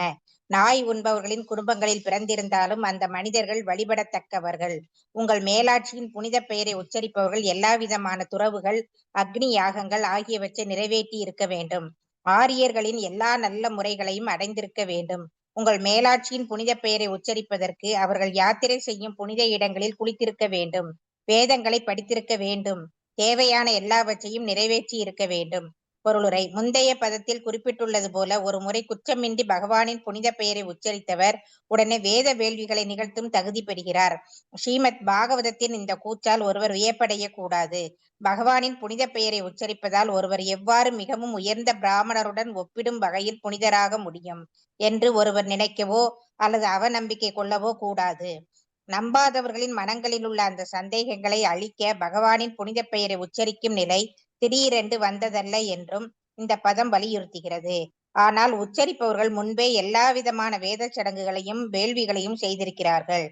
நாய் உண்பவர்களின் குடும்பங்களில் பிறந்திருந்தாலும் அந்த மனிதர்கள் வழிபடத்தக்கவர்கள். உங்கள் மேலாட்சியின் புனித பெயரை உச்சரிப்பவர்கள் எல்லா விதமான துறவுகள், அக்னி யாகங்கள் ஆகியவற்றை நிறைவேற்றி இருக்க வேண்டும். ஆரியர்களின் எல்லா நல்ல முறைகளையும் அடைந்திருக்க வேண்டும். உங்கள் மேலாட்சியின் புனித பெயரை உச்சரிப்பதற்கு அவர்கள் யாத்திரை செய்யும் புனித இடங்களில் குளித்திருக்க வேண்டும், வேதங்களை படித்திருக்க வேண்டும், தேவையான எல்லாவற்றையும் நிறைவேற்றி இருக்க வேண்டும். பொருளுரை. முந்தைய பதத்தில் குறிப்பிட்டுள்ளது போல ஒரு முறை குற்றமின்றி பகவானின் புனித பெயரை உச்சரித்தவர் உடனே வேத வேள்விகளை நிகழ்த்தும் தகுதி பெறுகிறார். ஸ்ரீமத் பாகவதத்தின் இந்த கூற்றால் ஒருவர் வியப்படைய கூடாது. பகவானின் புனித பெயரை உச்சரிப்பதால் ஒருவர் எவ்வாறு மிகவும் உயர்ந்த பிராமணருடன் ஒப்பிடும் வகையில் புனிதராக முடியும் என்று ஒருவர் நினைக்கவோ அல்லது அவநம்பிக்கை கொள்ளவோ கூடாது. நம்பாதவர்களின் மனங்களில் உள்ள அந்த சந்தேகங்களை அழிக்க பகவானின் புனித பெயரை உச்சரிக்கும் நிலை திடீரென்று வந்ததல்ல என்றும் இந்த பதம் வலியுறுத்துகிறது. ஆனால் உச்சரிப்பவர்கள் முன்பே எல்லா விதமான வேத சடங்குகளையும் வேள்விகளையும் செய்திருக்கிறார்கள்.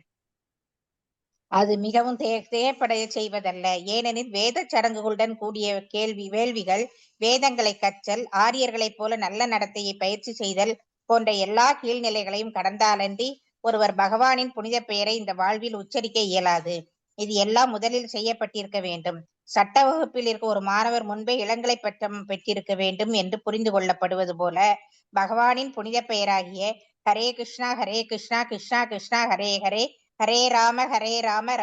அது மிகவும் தேயப்படைய செய்வதல்ல. ஏனெனில் வேத சடங்குகளுடன் கூடிய வேள்விகள், வேதங்களை கற்றல், ஆரியர்களைப் போல நல்ல நடத்தையை பயிற்சி செய்தல் போன்ற எல்லா கீழ்நிலைகளையும் கடந்தாலன்றி ஒருவர் பகவானின் புனித பெயரை இந்த வாழ்வில் உச்சரிக்க இயலாது. இது எல்லாம் முதலில் செய்யப்பட்டிருக்க வேண்டும். சட்ட வகுப்பில் இருக்க ஒரு மாணவர் முன்பே இளங்கலை பட்டம் பெற்றிருக்க வேண்டும் என்று புரிந்து கொள்ளப்படுவது போல பகவானின் புனித பெயராகிய ஹரே கிருஷ்ணா ஹரே கிருஷ்ணா கிருஷ்ணா கிருஷ்ணா ஹரே ஹரே ஹரே ராம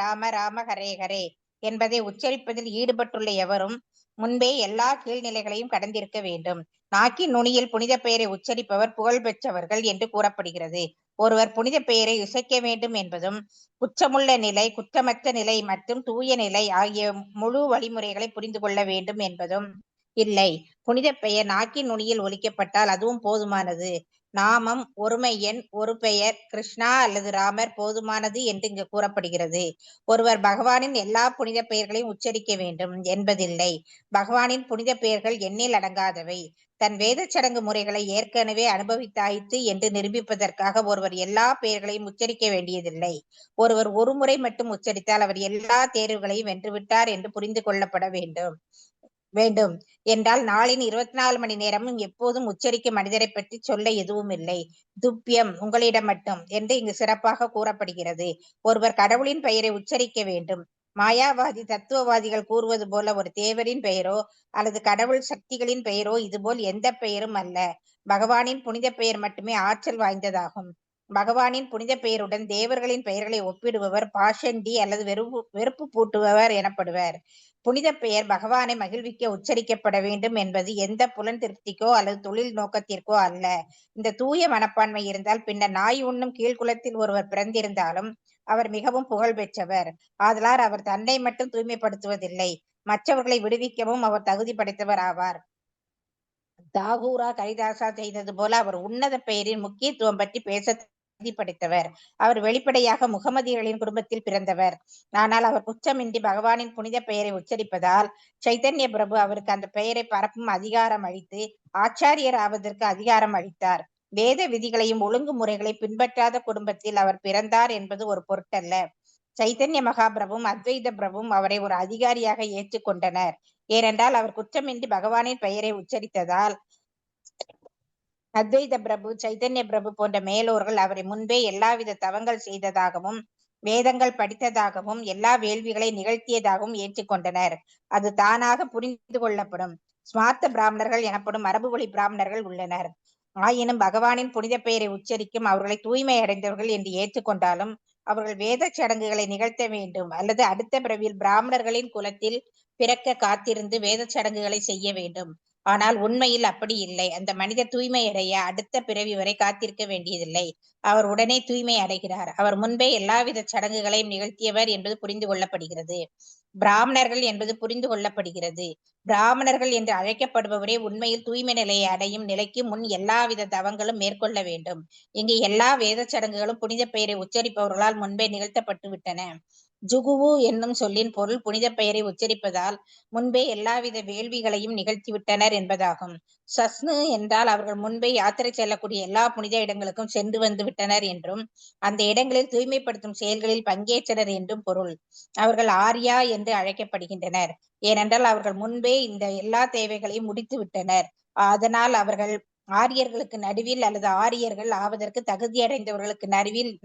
ராம ராம ஹரே ஹரே என்பதை உச்சரிப்பதில் ஈடுபட்டுள்ள எவரும் முன்பே எல்லா கீழ்நிலைகளையும் கடந்திருக்க வேண்டும். நாக்கின் நுனியில் புனித பெயரை உச்சரிப்பவர் புகழ் பெற்றவர்கள் என்று கூறப்படுகிறது. ஒருவர் புனித பெயரை இசைக்க வேண்டும் என்பதும் குற்றமுள்ள நிலை, குற்றமற்ற நிலை மற்றும் தூய நிலை ஆகிய முழு வழிமுறைகளை புரிந்து கொள்ள வேண்டும் என்பதும் இல்லை. புனித பெயர் நாக்கின் நுனியில் ஒலிக்கப்பட்டால் அதுவும் போதுமானது. நாமம், ஒருமை எண், ஒரு பெயர், கிருஷ்ணா அல்லது ராமர் போதுமானது என்று இங்கு கூறப்படுகிறது. ஒருவர் பகவானின் எல்லா புனித பெயர்களையும் உச்சரிக்க வேண்டும் என்பதில்லை. பகவானின் புனித பெயர்கள் எண்ணில் அடங்காதவை. தன் வேத சடங்கு முறைகளை ஏற்கனவே அனுபவித்தாயிற்று என்று நிரூபிப்பதற்காக ஒருவர் எல்லா பெயர்களையும் உச்சரிக்க வேண்டியதில்லை. ஒருவர் ஒரு முறை மட்டும் உச்சரித்தால் அவர் எல்லா தேர்வுகளையும் வென்றுவிட்டார் என்று புரிந்து கொள்ளப்பட வேண்டும் என்றால் நாளின் 24 மணி நேரமும் எப்போதும் உச்சரிக்கும் மனிதரை பற்றி சொல்ல எதுவும் இல்லை. துப்பியம் உங்களிடம் மட்டும் என்று இங்கு சிறப்பாக கூறப்படுகிறது. ஒருவர் கடவுளின் பெயரை உச்சரிக்க வேண்டும். மாயாவாதி தத்துவவாதிகள் கூறுவது போல ஒரு தேவரின் பெயரோ அல்லது கடவுள் சக்திகளின் பெயரோ இதுபோல் எந்த பெயரும் அல்ல. பகவானின் புனித பெயர் மட்டுமே ஆற்றல் வாய்ந்ததாகும். பகவானின் புனித பெயருடன் தேவர்களின் பெயர்களை ஒப்பிடுபவர் பாஷண்டி அல்லது வெறுப்பு பூட்டுபவர் எனப்படுவர். புனித பெயர் பகவானை மகிழ்விக்க உச்சரிக்கப்பட வேண்டும் என்பது எந்த புலன் திருப்திக்கோ அல்லது தொழில் நோக்கத்திற்கோ அல்ல. இந்த தூய மனப்பான்மை இருந்தால் பின்னர் நாய் உண்ணும் கீழ்குலத்தில் ஒருவர் பிறந்திருந்தாலும் அவர் மிகவும் புகழ் பெற்றவர். ஆதலால் அவர் தன்னை மட்டும் தூய்மைப்படுத்துவதில்லை, மற்றவர்களை விடுவிக்கவும் அவர் தகுதி படைத்தவர் ஆவார். தாகூரா கரிதாசா செய்தது போல அவர் உன்னத பெயரின் முக்கியத்துவம் பற்றி பேச படைத்தவர். அவர் வெளிப்படையாக முகமதியர்களின் குடும்பத்தில் பிறந்தவர். ஆனால் அவர் குற்றமின்றி பகவானின் புனித பெயரை உச்சரிப்பதால் சைத்தன்ய பிரபு அவருக்கு அந்த பெயரை பரப்பும் அதிகாரம் அளித்து ஆச்சாரியர் ஆவதற்கு அதிகாரம் அளித்தார். வேத விதிகளையும் ஒழுங்குமுறைகளை பின்பற்றாத குடும்பத்தில் அவர் பிறந்தார் என்பது ஒரு பொருட்டல்ல. சைத்தன்ய மகாபிரபுவும் அத்வைத பிரபுவும் அவரை ஒரு அதிகாரியாக ஏற்றுக்கொண்டனர். ஏனென்றால் அவர் குற்றமின்றி பகவானின் பெயரை உச்சரித்ததால். அத்வைத பிரபு, சைத்தன்ய பிரபு போன்ற மேலோர்கள் அவரை முன்பே எல்லாவித தவங்கள் செய்ததாகவும் வேதங்கள் படித்ததாகவும் எல்லா வேள்விகளை நிகழ்த்தியதாகவும் ஏற்றுக்கொண்டனர். அது தானாக புரிந்து கொள்ளப்படும். ஸ்மார்த்த பிராமணர்கள் எனப்படும் மரபு வழி பிராமணர்கள் உள்ளனர். ஆயினும் பகவானின் புனித பெயரை உச்சரிக்கும் அவர்களை தூய்மை அடைந்தவர்கள் என்று ஏற்றுக்கொண்டாலும் அவர்கள் வேத சடங்குகளை நிகழ்த்த வேண்டும் அல்லது அடுத்த பிறவியில் பிராமணர்களின் குலத்தில் பிறக்க காத்திருந்து வேத சடங்குகளை செய்ய வேண்டும். ஆனால் உண்மையில் அப்படி இல்லை. அந்த மனிதர் தூய்மை அடைய அடுத்த பிறவி வரை காத்திருக்க வேண்டியதில்லை. அவர் உடனே தூய்மை அடைகிறார். அவர் முன்பே எல்லாவித சடங்குகளையும் நிகழ்த்தியவர் என்பது புரிந்து கொள்ளப்படுகிறது. பிராமணர்கள் என்பது புரிந்து கொள்ளப்படுகிறது. பிராமணர்கள் என்று அழைக்கப்படுபவரே உண்மையில் தூய்மை நிலையை அடையும் நிலைக்கு முன் எல்லாவித தவங்களும் மேற்கொள்ள வேண்டும். இங்கு எல்லா வேத சடங்குகளும் புனித பெயரை உச்சரிப்பவர்களால் முன்பே நிகழ்த்தப்பட்டு விட்டன. ஜுகுவு என்னும் சொல்லின் பொருள் புனித பெயரை உச்சரிப்பதால் முன்பே எல்லாவித வேள்விகளையும் நிகழ்த்திவிட்டனர் என்பதாகும். சஸ்னு என்றால் அவர்கள் முன்பே யாத்திரை செல்லக்கூடிய எல்லா புனித இடங்களுக்கும் சென்று வந்து விட்டனர் என்றும் அந்த இடங்களில் தூய்மைப்படுத்தும் செயல்களில் பங்கேற்றனர் என்றும் பொருள். அவர்கள் ஆர்யா என்று அழைக்கப்படுகின்றனர். ஏனென்றால் அவர்கள் முன்பே இந்த எல்லா தேவைகளையும் முடித்து விட்டனர். அதனால் அவர்கள் ஆரியர்களுக்கு நடுவில் அல்லது ஆரியர்கள் ஆவதற்கு தகுதியடைந்தவர்களுக்கு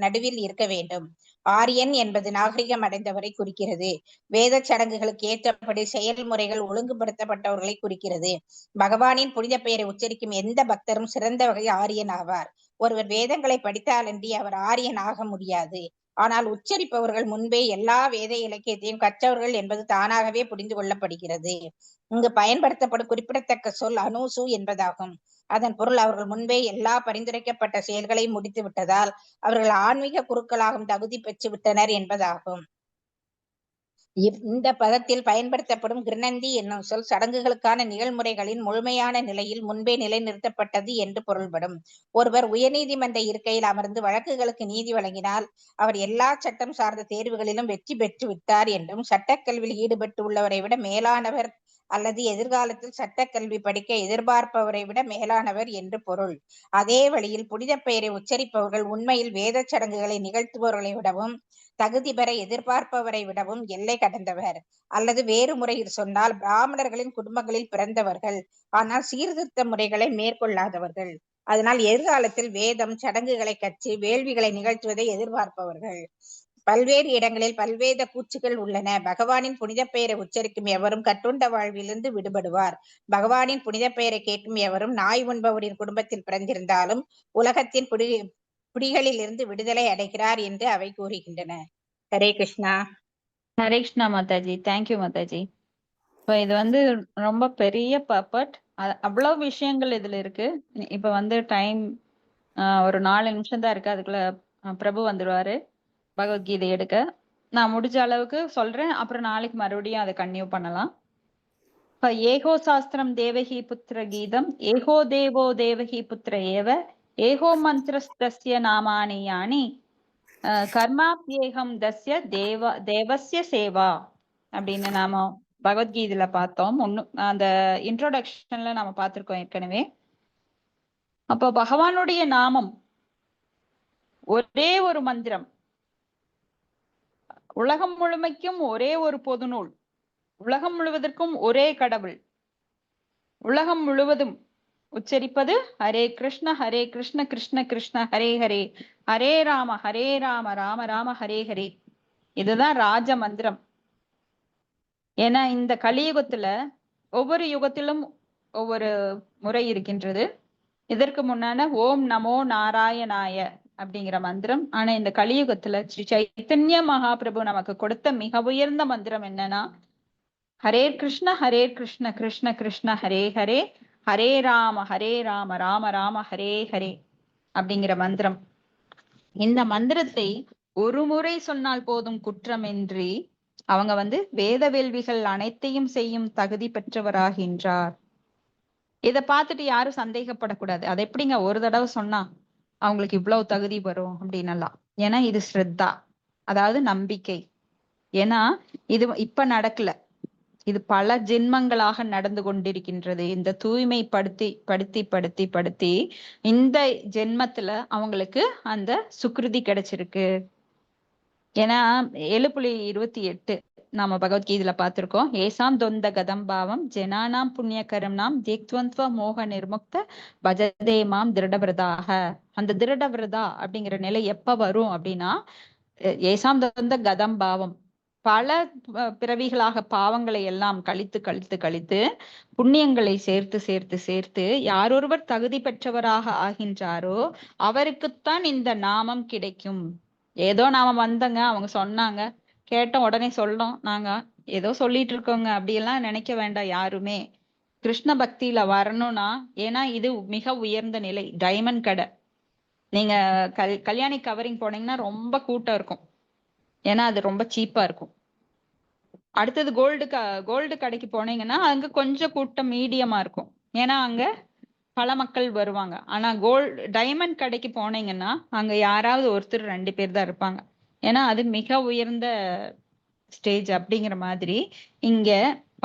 நடுவில் இருக்க வேண்டும். ஆரியன் என்பது நாகரிகம் அடைந்தவரை குறிக்கிறது. வேத சடங்குகளுக்கு ஏற்றபடி செயல்முறைகள் ஒழுங்குபடுத்தப்பட்டவர்களை குறிக்கிறது. பகவானின் புனித பெயரை உச்சரிக்கும் எந்த பக்தரும் சிறந்த வகை ஆரியன் ஆவார். ஒருவர் வேதங்களை படித்தாலன்றி அவர் ஆரியன் ஆக முடியாது. ஆனால் உச்சரிப்பவர்கள் முன்பே எல்லா வேத இலக்கியத்தையும் கற்றவர்கள் என்பது தானாகவே புரிந்து கொள்ளப்படுகிறது. இங்கு பயன்படுத்தப்படும் குறிப்பிடத்தக்க சொல் அனுசு என்பதாகும். அதன் பொருள் அவர்கள் முன்பே எல்லா பரிந்துரைக்கப்பட்ட செயல்களையும் முடித்து விட்டதால் அவர்கள் ஆன்மீக குருக்களாகும் தகுதி பெற்று விட்டனர் என்பதாகும். இந்த பதத்தில் பயன்படுத்தப்படும் கிருணந்தி என்னும் சொல் சடங்குகளுக்கான நிகழ்முறைகளின் முழுமையான நிலையில் முன்பே நிலைநிறுத்தப்பட்டது என்று பொருள்படும். ஒருவர் உயர்நீதிமன்ற இருக்கையில் அமர்ந்து வழக்குகளுக்கு நீதி வழங்கினால் அவர் எல்லா சட்டம் சார்ந்த தேர்வுகளிலும் வெற்றி பெற்று விட்டார் என்றும், சட்டக்கல்வியில் ஈடுபட்டு உள்ளவரை விட மேலானவர் அல்லது எதிர்காலத்தில் சட்டக்கல்வி படிக்க எதிர்பார்ப்பவரை விட மேலானவர் என்று பொருள். அதே வழியில் புனித பெயரை உச்சரிப்பவர்கள் உண்மையில் வேத சடங்குகளை நிகழ்த்துபவர்களை விடவும் தகுதி பெற எதிர்பார்ப்பவரை விடவும் எல்லை கடந்தவர். அல்லது வேறு முறையில் சொன்னால் பிராமணர்களின் குடும்பங்களில் பிறந்தவர்கள், ஆனால் சீர்திருத்த முறைகளை மேற்கொள்ளாதவர்கள். அதனால் எதிர்காலத்தில் வேதம் சடங்குகளை கற்று வேள்விகளை நிகழ்த்துவதை எதிர்பார்ப்பவர்கள். பல்வேறு இடங்களில் பல்வேறு கூற்றுகள் உள்ளன. பகவானின் புனித பெயரை உச்சரிக்கும் எவரும் கட்டுண்ட வாழ்விலிருந்து விடுபடுவார். பகவானின் புனித பெயரை கேட்கும் எவரும் நாய் உண்பவரின் குடும்பத்தில் பிறந்திருந்தாலும் உலகத்தின் பிடிகளில் இருந்து விடுதலை அடைகிறார் என்று அவை கூறுகின்றன. ஹரே கிருஷ்ணா. ஹரே கிருஷ்ணா மாதாஜி. தேங்க்யூ மாதாஜி. இப்போ இது ரொம்ப பெரிய பர்பட். அவ்வளவு விஷயங்கள் இதுல இருக்கு. இப்ப டைம் ஒரு 4 நிமிஷம் தான் இருக்கு. அதுக்குள்ள பிரபு வந்துருவாரு பகவத்கீதை எடுக்க. நான் முடிஞ்ச அளவுக்கு சொல்றேன். அப்புறம் நாளைக்கு மறுபடியும் அதை கன்டினியூ பண்ணலாம். இப்ப ஏகோ சாஸ்திரம் தேவகி புத்திர கீதம் ஏகோ தேவோ தேவகி புத்திர ஏவ ஏகோ மந்திரஸ்தஸ்ய நாமானி யானி கர்மாப்யேகம் தஸ்ய தேவஸ்ய சேவா அப்படின்னு நாம பகவத்கீதையில பார்த்தோம். அந்த இன்ட்ரோடக்ஷன்ல நாம பார்த்திருக்கோம் ஏற்கனவே. அப்போ பகவானுடைய நாமம் ஒரே ஒரு மந்திரம், உலகம் முழுமைக்கும் ஒரே ஒரு பொது நூல், உலகம் முழுவதற்கும் ஒரே கடவுள், உலகம் முழுவதும் உச்சரிப்பது ஹரே கிருஷ்ண கிருஷ்ண கிருஷ்ண ஹரே ஹரே, ஹரே ராம ராம ராம ஹரே ஹரே. இதுதான் ராஜ மந்திரம். ஏன்னா இந்த கலியுகத்துல ஒவ்வொரு யுகத்திலும் ஒவ்வொரு முறை இருக்கின்றது. இதற்கு முன்னான ஓம் நமோ நாராயணாய அப்படிங்கிற மந்திரம். ஆனா இந்த கலியுகத்துல ஸ்ரீ சைத்தன்ய மகாபிரபு நமக்கு கொடுத்த மிக உயர்ந்த மந்திரம் என்னன்னா ஹரே கிருஷ்ண கிருஷ்ண கிருஷ்ண ஹரே ஹரே, ஹரே ராம ராம ராம ஹரே ஹரே அப்படிங்கிற மந்திரம். இந்த மந்திரத்தை ஒரு முறை சொன்னால் போதும் குற்றமின்றி அவங்க வேத வேள்விகள் அனைத்தையும் செய்யும் தகுதி பெற்றவராகின்றார். இதை பார்த்துட்டு யாரும் சந்தேகப்படக்கூடாது. அது எப்படிங்க ஒரு தடவை சொன்னா அவங்களுக்கு இவ்வளவு தகுதி வரும் அப்படின்னலாம். ஏன்னா இது ஸ்ரத்தா, அதாவது நம்பிக்கை. ஏன்னா இது இப்ப நடக்கல, இது பல ஜென்மங்களாக நடந்து கொண்டிருக்கின்றது. இந்த தூய்மைப்படுத்தி படுத்தி படுத்தி படுத்தி இந்த ஜென்மத்துல அவங்களுக்கு அந்த சுக்ருதி கிடைச்சிருக்கு. ஏன்னா 7.28 நாம பகவத்கீதையில பார்த்திருக்கோம். ஏசாம் தொந்த கதம்பாவம் ஜனானாம் புண்ணியகரம் நாம் தேக்துவந்த்வ மோக நிர்முக்த பஜதேமாம் திருடபிரதாக. அந்த திருடபிரதா அப்படிங்கிற நிலை எப்ப வரும் அப்படின்னா ஏசாம் தொந்த கதம்பாவம், பல பிறவிகளாக பாவங்களை எல்லாம் கழித்து கழித்து கழித்து புண்ணியங்களை சேர்த்து சேர்த்து சேர்த்து யாரொருவர் தகுதி பெற்றவராக ஆகின்றாரோ அவருக்குத்தான் இந்த நாமம் கிடைக்கும். ஏதோ நாம வந்தங்க, அவங்க சொன்னாங்க, கேட்டோம், உடனே சொல்லணும், நாங்க ஏதோ சொல்லிட்டு இருக்கோங்க அப்படியெல்லாம் நினைக்க வேண்டாம் யாருமே. கிருஷ்ண பக்தியில வரணும்னா, ஏன்னா இது மிக உயர்ந்த நிலை, டைமண்ட் கடை. நீங்க கல்யாணி கவரிங் போனீங்கன்னா ரொம்ப கூட்டம் இருக்கும், ஏன்னா அது ரொம்ப சீப்பா இருக்கும். அடுத்தது கோல்டு கடைக்கு போனீங்கன்னா அங்க கொஞ்சம் கூட்டம் மீடியமா இருக்கும், ஏன்னா அங்க பல மக்கள் வருவாங்க. ஆனா டைமண்ட் கடைக்கு போனீங்கன்னா அங்க யாராவது ஒருத்தர் 2 பேர் தான் இருப்பாங்க, ஏன்னா அது மிக உயர்ந்த ஸ்டேஜ். அப்படிங்கிற மாதிரி இங்க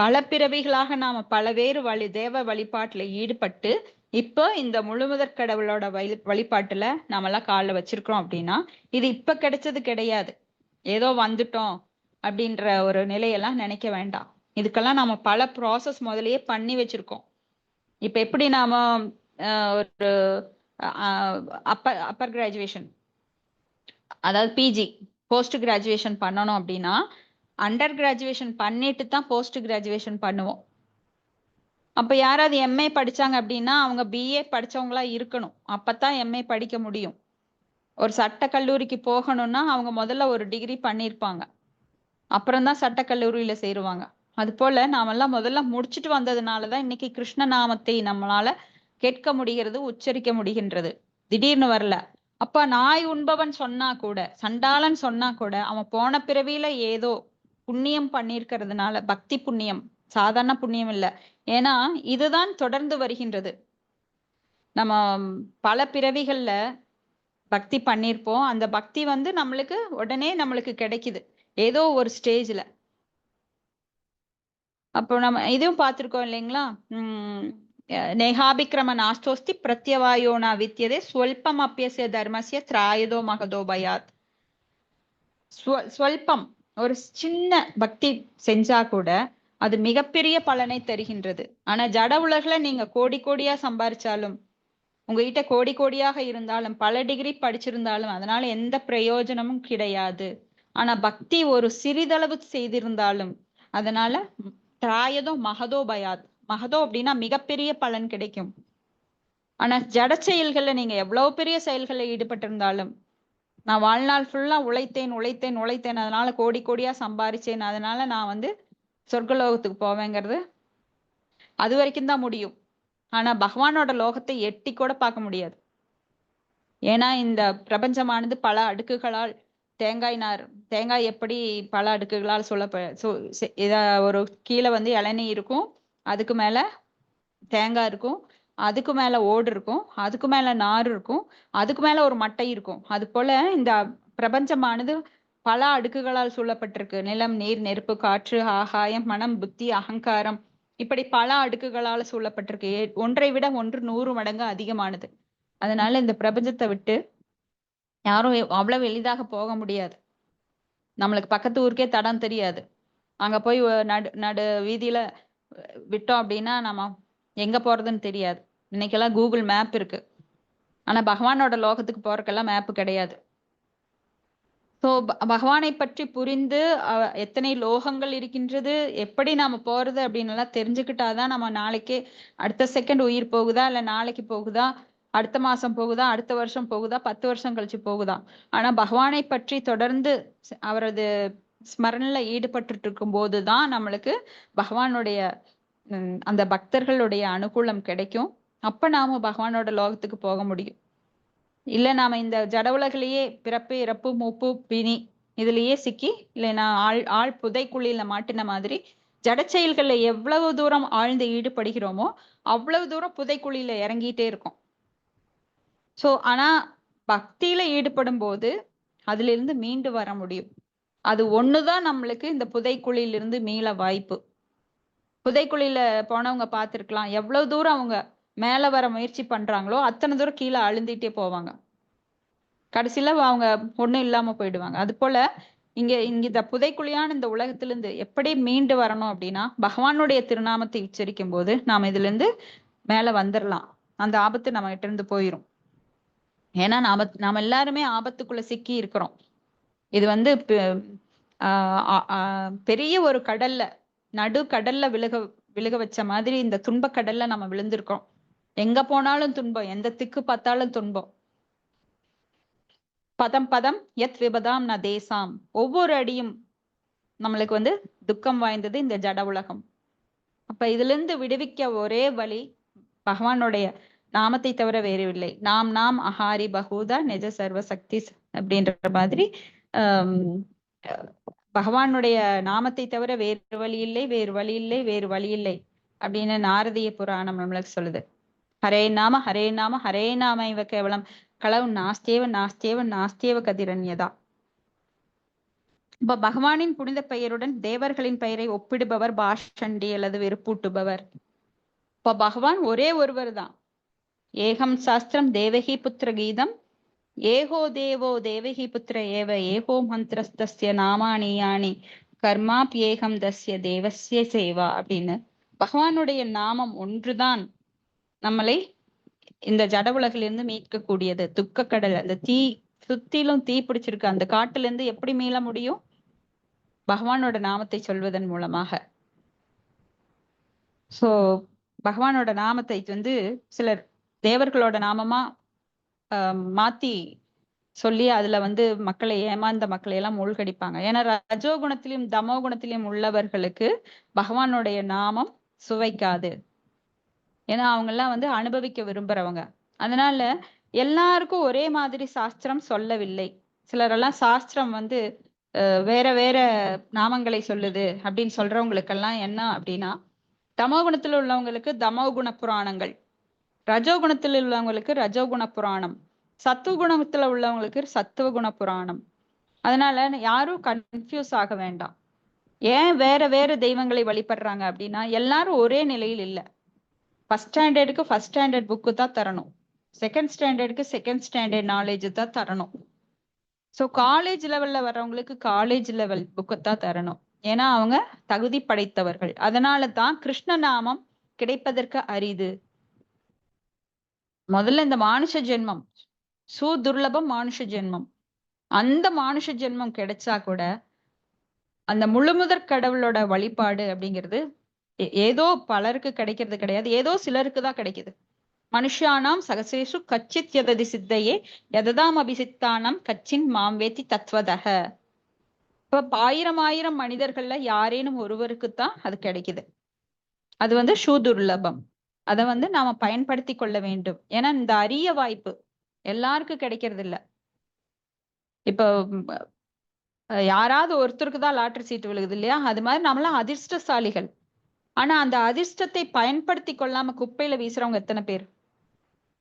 பல பிறவிகளாக நாம பலவேறு தேவ வழிபாட்டுல ஈடுபட்டு இப்போ இந்த முழுமுதற் கடவுளோட வழிபாட்டுல நாமெல்லாம் காலில் வச்சிருக்கிறோம் அப்படின்னா இது இப்ப கிடைச்சது கிடையாது, ஏதோ வந்துட்டோம் அப்படின்ற ஒரு நிலையெல்லாம் நினைக்க வேண்டாம். இதுக்கெல்லாம் நாம பல ப்ராசஸ் முதல்லயே பண்ணி வச்சிருக்கோம். இப்ப எப்படி நாம ஒரு அப்பர் கிராஜுவேஷன், அதாவது பிஜி போஸ்ட் கிராஜுவேஷன் பண்ணணும் அப்படின்னா அண்டர் கிராஜுவேஷன் பண்ணிட்டு தான் போஸ்ட் கிராஜுவேஷன் பண்ணுவோம். அப்ப யாராவது எம்ஏ படிச்சாங்க அப்படின்னா அவங்க பிஏ படிச்சவங்களா இருக்கணும், அப்பதான் எம்ஏ படிக்க முடியும். ஒரு சட்ட கல்லூரிக்கு போகணும்னா அவங்க முதல்ல ஒரு டிகிரி பண்ணியிருப்பாங்க, அப்புறம்தான் சட்டக்கல்லூரியில சேருவாங்க. அது போல நாமெல்லாம் முதல்ல முடிச்சுட்டு வந்ததுனாலதான் இன்னைக்கு கிருஷ்ண நாமத்தை நம்மளால கேட்க முடிகிறது, உச்சரிக்க முடிகின்றது. திடீர்னு வரல. அப்ப நாய் உண்பவன் சொன்னா கூட, சண்டாளன் சொன்னா கூட அவன் போன பிறவியில ஏதோ புண்ணியம் பண்ணிருக்கிறதுனால, பக்தி புண்ணியம், சாதாரண புண்ணியம் இல்ல, ஏன்னா இதுதான் தொடர்ந்து வருகின்றது. நம்ம பல பிறவிகள்ல பக்தி பண்ணிருப்போம், அந்த பக்தி நம்மளுக்கு உடனே நம்மளுக்கு கிடைக்குது ஏதோ ஒரு ஸ்டேஜ்ல. அப்போ நம்ம இதுவும் பார்த்திருக்கோம் இல்லைங்களா, நேஹாபிக்ரம நாஸ்தோஸ்தி பிரத்யவாயோனா வித்தியதே ஸ்வல்பம் அப்பியசிய தர்மசிய திராயுதோ மகதோ பயாத். ஸ்வல்பம், ஒரு சின்ன பக்தி செஞ்சா கூட அது மிகப்பெரிய பலனை தருகின்றது. ஆனா ஜட உலகுல நீங்க கோடி கோடியா சம்பாரிச்சாலும், உங்ககிட்ட கோடி கோடியாக இருந்தாலும், பல டிகிரி படிச்சிருந்தாலும் அதனால எந்த பிரயோஜனமும் கிடையாது. ஆனா பக்தி ஒரு சிறிதளவு செய்திருந்தாலும் அதனால திராயதோ மகதோ பயாத், மகதோ அப்படின்னா மிகப்பெரிய பலன் கிடைக்கும். ஆனா ஜட செயல்கள்ல நீங்க எவ்வளவு பெரிய செயல்களில் ஈடுபட்டிருந்தாலும், நான் வாழ்நாள் ஃபுல்லா உழைத்தேன் உழைத்தேன் உழைத்தேன் அதனால கோடி கோடியா சம்பாரிச்சேன் அதனால நான் சொர்க்கலோகத்துக்கு போவேங்கிறது அது வரைக்கும் தான் முடியும். ஆனா பகவானோட லோகத்தை எட்டி கூட பார்க்க முடியாது. ஏன்னா இந்த பிரபஞ்சமானது பல அடுக்குகளால், தேங்காய் எப்படி பல அடுக்குகளால் ஒரு கீழே இளநீ இருக்கும், அதுக்கு மேல தேங்காய் இருக்கும், அதுக்கு மேல ஓடு இருக்கும், அதுக்கு மேல நார் இருக்கும், அதுக்கு மேல ஒரு மட்டை இருக்கும். அது போல இந்த பிரபஞ்சமானது பல அடுக்குகளால் சூழப்பட்டிருக்கு. நிலம், நீர், நெருப்பு, காற்று, ஆகாயம், மனம், புத்தி, அகங்காரம், இப்படி பல அடுக்குகளால சூழப்பட்டிருக்கு. ஒன்றை விட ஒன்று 100 மடங்கு அதிகமானது. அதனால இந்த பிரபஞ்சத்தை விட்டு யாரும் அவ்வளவு எளிதாக போக முடியாது. நம்மளுக்கு பக்கத்து ஊருக்கே தடம் தெரியாது, அங்க போய் நடு வீதியில விட்டோம் அப்படின்னா நம்ம எங்க போறதுன்னு தெரியாது. இன்னைக்கெல்லாம் கூகுள் மேப் இருக்கு, ஆனா பகவானோட லோகத்துக்கு போறதுக்கெல்லாம் மேப் கிடையாது. ஸோ பகவானை பற்றி புரிந்து எத்தனை லோகங்கள் இருக்கின்றது, எப்படி நாம போறது அப்படின்னு எல்லாம் தெரிஞ்சுக்கிட்டாதான் நம்ம நாளைக்கே அடுத்த செகண்ட் உயிர் போகுதா, இல்ல நாளைக்கு போகுதா, அடுத்த மாசம் போகுதா, அடுத்த வருஷம் போகுதா, 10 வருஷம் கழிச்சு போகுதா. ஆனா பகவானை பற்றி தொடர்ந்து அவரது ஸ்மரணில ஈடுபட்டு இருக்கும் போதுதான் நம்மளுக்கு பகவானுடைய அந்த பக்தர்களுடைய அனுகூலம் கிடைக்கும். அப்ப நாம பகவானோட லோகத்துக்கு போக முடியும். இல்ல நாம இந்த ஜட உலகிலேயே பிறப்பு இறப்பு மூப்பு பிணி இதுலயே சிக்கி, இல்லைன்னா ஆள் புதைக்குழியில மாட்டின மாதிரி ஜட செயல்கள்ல எவ்வளவு தூரம் ஆழ்ந்து ஈடுபடுகிறோமோ அவ்வளவு தூரம் புதைக்குழியில இறங்கிட்டே இருக்கும். சோ ஆனா பக்தியில ஈடுபடும் போது அதுல இருந்து மீண்டு வர முடியும். அது ஒண்ணுதான் நம்மளுக்கு இந்த புதைக்குழியிலிருந்து மீள வாய்ப்பு. புதைக்குழியில போனவங்க பார்த்திருக்கலாம், எவ்வளவு தூரம் அவங்க மேல வர முயற்சி பண்றாங்களோ அத்தனை தூரம் கீழே அழுந்திட்டே போவாங்க, கடைசியில அவங்க ஒண்ணும் இல்லாம போயிடுவாங்க. அது போல இங்க இந்த புதைக்குழியான இந்த உலகத்திலிருந்து எப்படி மீண்டு வரணும் அப்படின்னா, பகவானுடைய திருநாமத்தை உச்சரிக்கும் போது நாம இதுல இருந்து மேல வந்துடலாம். அந்த ஆபத்து நம்ம கிட்ட இருந்து போயிரும். ஏன்னா நாம எல்லாருமே ஆபத்துக்குள்ள சிக்கி இருக்கிறோம். இது பெரிய ஒரு கடல்ல, நடு கடல்ல விழுக வச்ச மாதிரி இந்த துன்ப கடல்ல நம்ம விழுந்திருக்கோம். எங்க போனாலும் துன்பம், எந்த திக்கு பார்த்தாலும் துன்பம். பதம் பதம் யத் விபதாம் ந தேசாம். ஒவ்வொரு அடியும் நம்மளுக்கு வந்து துக்கம் வாய்ந்தது இந்த ஜட உலகம். அப்ப இதுல இருந்து விடுவிக்க ஒரே வழி பகவானுடைய நாமத்தை தவிர வேறு இல்லை. நாம் நாம் அஹாரி பகூதா நிஜ சர்வ சக்தி அப்படின்ற மாதிரி பகவானுடைய நாமத்தை தவிர வேறு வழி இல்லை, வேறு வழி இல்லை, வேறு வழி இல்லை அப்படின்னு நாரதிய புராணம் நம்மளுக்கு சொல்லுது. ஹரே நாம ஹரே நாம ஹரே நாம இவ கேவலம் களவு நாஸ்தேவ நாஸ்தேவ நாஸ்தேவ கதிரன்யதா. இப்ப பகவானின் புனித பெயருடன் தேவர்களின் பெயரை ஒப்பிடுபவர் பாஷண்டி அல்லது வெறுப்பூட்டுபவர். இப்ப பகவான் ஒரே ஒருவர் தான். ஏகம் சாஸ்திரம் தேவகி புத்திர கீதம் ஏகோ தேவோ தேவகி புத்திர ஏவ ஏகோ மந்திரஸ்தஸ்ய நாமானியானி கர்மாப்யேகம் தஸ்ய தேவஸ்ய சேவா அப்படின்னு பகவானுடைய நாமம் ஒன்றுதான் நம்மளை இந்த ஜட உலகிலிருந்து மீட்கக்கூடியது. துக்க கடல், அந்த தீ சுத்திலும் தீ பிடிச்சிருக்கு, அந்த காட்டுல இருந்து எப்படி மீள முடியும்? பகவானோட நாமத்தை சொல்வதன் மூலமாக. சோ பகவானோட நாமத்தை வந்து சிலர் தேவர்களோட நாமமா மாத்தி சொல்லி அதுல வந்து மக்களை ஏமாந்த மக்களை எல்லாம் மூழ்கடிப்பாங்க. ஏன்னா ரஜோகுணத்திலும் தமோ குணத்திலும் உள்ளவர்களுக்கு பகவானுடைய நாமம் சுவைக்காது. ஏன்னா அவங்க எல்லாம் வந்து அனுபவிக்க விரும்புறவங்க. அதனால எல்லாருக்கும் ஒரே மாதிரி சாஸ்திரம் சொல்லவில்லை. சிலரெல்லாம் சாஸ்திரம் வந்து வேற வேற நாமங்களை சொல்லுது அப்படின்னு சொல்றவங்களுக்கெல்லாம் என்ன அப்படின்னா, தமோ குணத்துல உள்ளவங்களுக்கு தமோ குண புராணங்கள், ரஜோகுணத்தில் உள்ளவங்களுக்கு ரஜோகுண புராணம், சத்துவ குணத்துல உள்ளவங்களுக்கு சத்துவ குண புராணம். அதனால யாரும் கன்ஃபியூஸ் ஆக வேண்டாம். ஏன் வேற வேற தெய்வங்களை வழிபடுறாங்க அப்படின்னா, எல்லாரும் ஒரே நிலையில் இல்லை. ஃபர்ஸ்ட் ஸ்டாண்டர்டுக்கு ஃபர்ஸ்ட் ஸ்டாண்டர்ட் புக்கு தான் தரணும், செகண்ட் ஸ்டாண்டர்டுக்கு செகண்ட் ஸ்டாண்டர்ட் நாலேஜ் தான் தரணும். ஸோ காலேஜ் லெவல்ல வர்றவங்களுக்கு காலேஜ் லெவல் புக்கு தான் தரணும். ஏன்னா அவங்க தகுதி படைத்தவர்கள். அதனால தான் கிருஷ்ண நாமம் கிடைப்பதற்கு அரிது. முதல்ல இந்த மானுஷ ஜென்மம் சுதுர்லபம், மானுஷ ஜென்மம். அந்த மானுஷ ஜென்மம் கிடைச்சா கூட அந்த முழுமுதற் கடவுளோட வழிபாடு அப்படிங்கிறது ஏதோ பலருக்கு கிடைக்கிறது கிடையாது, ஏதோ சிலருக்கு தான் கிடைக்குது. மனுஷானாம் சகசேஷு கச்சித் யததி சித்தையே யததாம் அபிசித்தானம் கச்சின் மாம்வேத்தி தத்வதக. இப்ப ஆயிரம் மனிதர்கள்ல யாரேனும் ஒருவருக்குத்தான் அது கிடைக்குது. அது வந்து சூதுர்லபம். அதை வந்து நாம பயன்படுத்தி கொள்ள வேண்டும். ஏன்னா இந்த அரிய வாய்ப்பு எல்லாருக்கும் கிடைக்கிறது இல்ல. இப்போ யாராவது ஒருத்தருக்கு தான் லாட்டரி சீட்டு விழுகுது இல்லையா, அது மாதிரி நம்மளாம் அதிர்ஷ்டசாலிகள். ஆனா அந்த அதிர்ஷ்டத்தை பயன்படுத்தி கொள்ளாம குப்பையில வீசுறவங்க எத்தனை பேர்?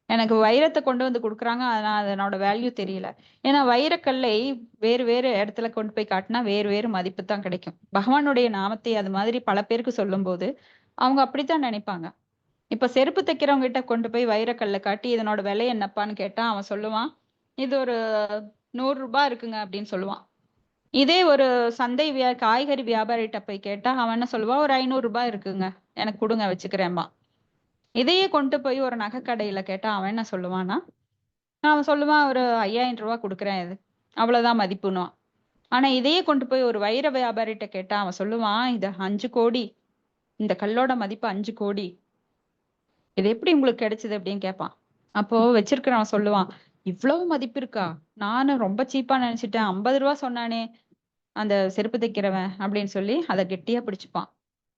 எனக்கு வைரத்தை கொண்டு வந்து கொடுக்குறாங்க, அதனோட வேல்யூ தெரியல. ஏன்னா வைரக்கல்லை வேறு வேறு இடத்துல கொண்டு போய் காட்டினா வேறு வேறு மதிப்பு தான் கிடைக்கும். பகவானுடைய நாமத்தை அது மாதிரி பல பேருக்கு சொல்லும் போது அவங்க அப்படித்தான் நினைப்பாங்க. இப்ப செருப்பு தைக்கிறவங்க கிட்ட கொண்டு போய் வைரக்கல்ல காட்டி இதனோட விலை என்னப்பான்னு கேட்டா அவன் சொல்லுவான், இது ஒரு 100 ரூபாய் இருக்குங்க அப்படின்னு சொல்லுவான். இதே ஒரு சந்தை காய்கறி வியாபாரிகிட்ட போய் கேட்டா அவன் என்ன சொல்லுவான், ஒரு 500 ரூபாய் இருக்குங்க, எனக்கு கொடுங்க வச்சுக்கிறேன்பா. இதையே கொண்டு போய் ஒரு நகை கடையில கேட்டா அவன் என்ன சொல்லுவான்னா, அவன் சொல்லுவான் ஒரு 5000 ரூபாய் கொடுக்குறேன், இது அவ்வளவுதான் மதிப்புன்னுவான். ஆனா இதையே கொண்டு போய் ஒரு வைர வியாபாரிகிட்ட கேட்டா அவன் சொல்லுவான், இது 5 கோடி, இந்த கல்லோட மதிப்பு 5 கோடி, இது எப்படி உங்களுக்கு கிடைச்சது அப்படின்னு கேட்பான். அப்போ வச்சிருக்கிறவன் சொல்லுவான், இவ்வளவு மதிப்பு இருக்கா, நானும் ரொம்ப சீப்பா நினைச்சிட்டேன், 50 ரூபாய் சொன்னானே அந்த செருப்பு தைக்கிறவன் அப்படின்னு சொல்லி அதை கெட்டியா பிடிச்சுப்பான்.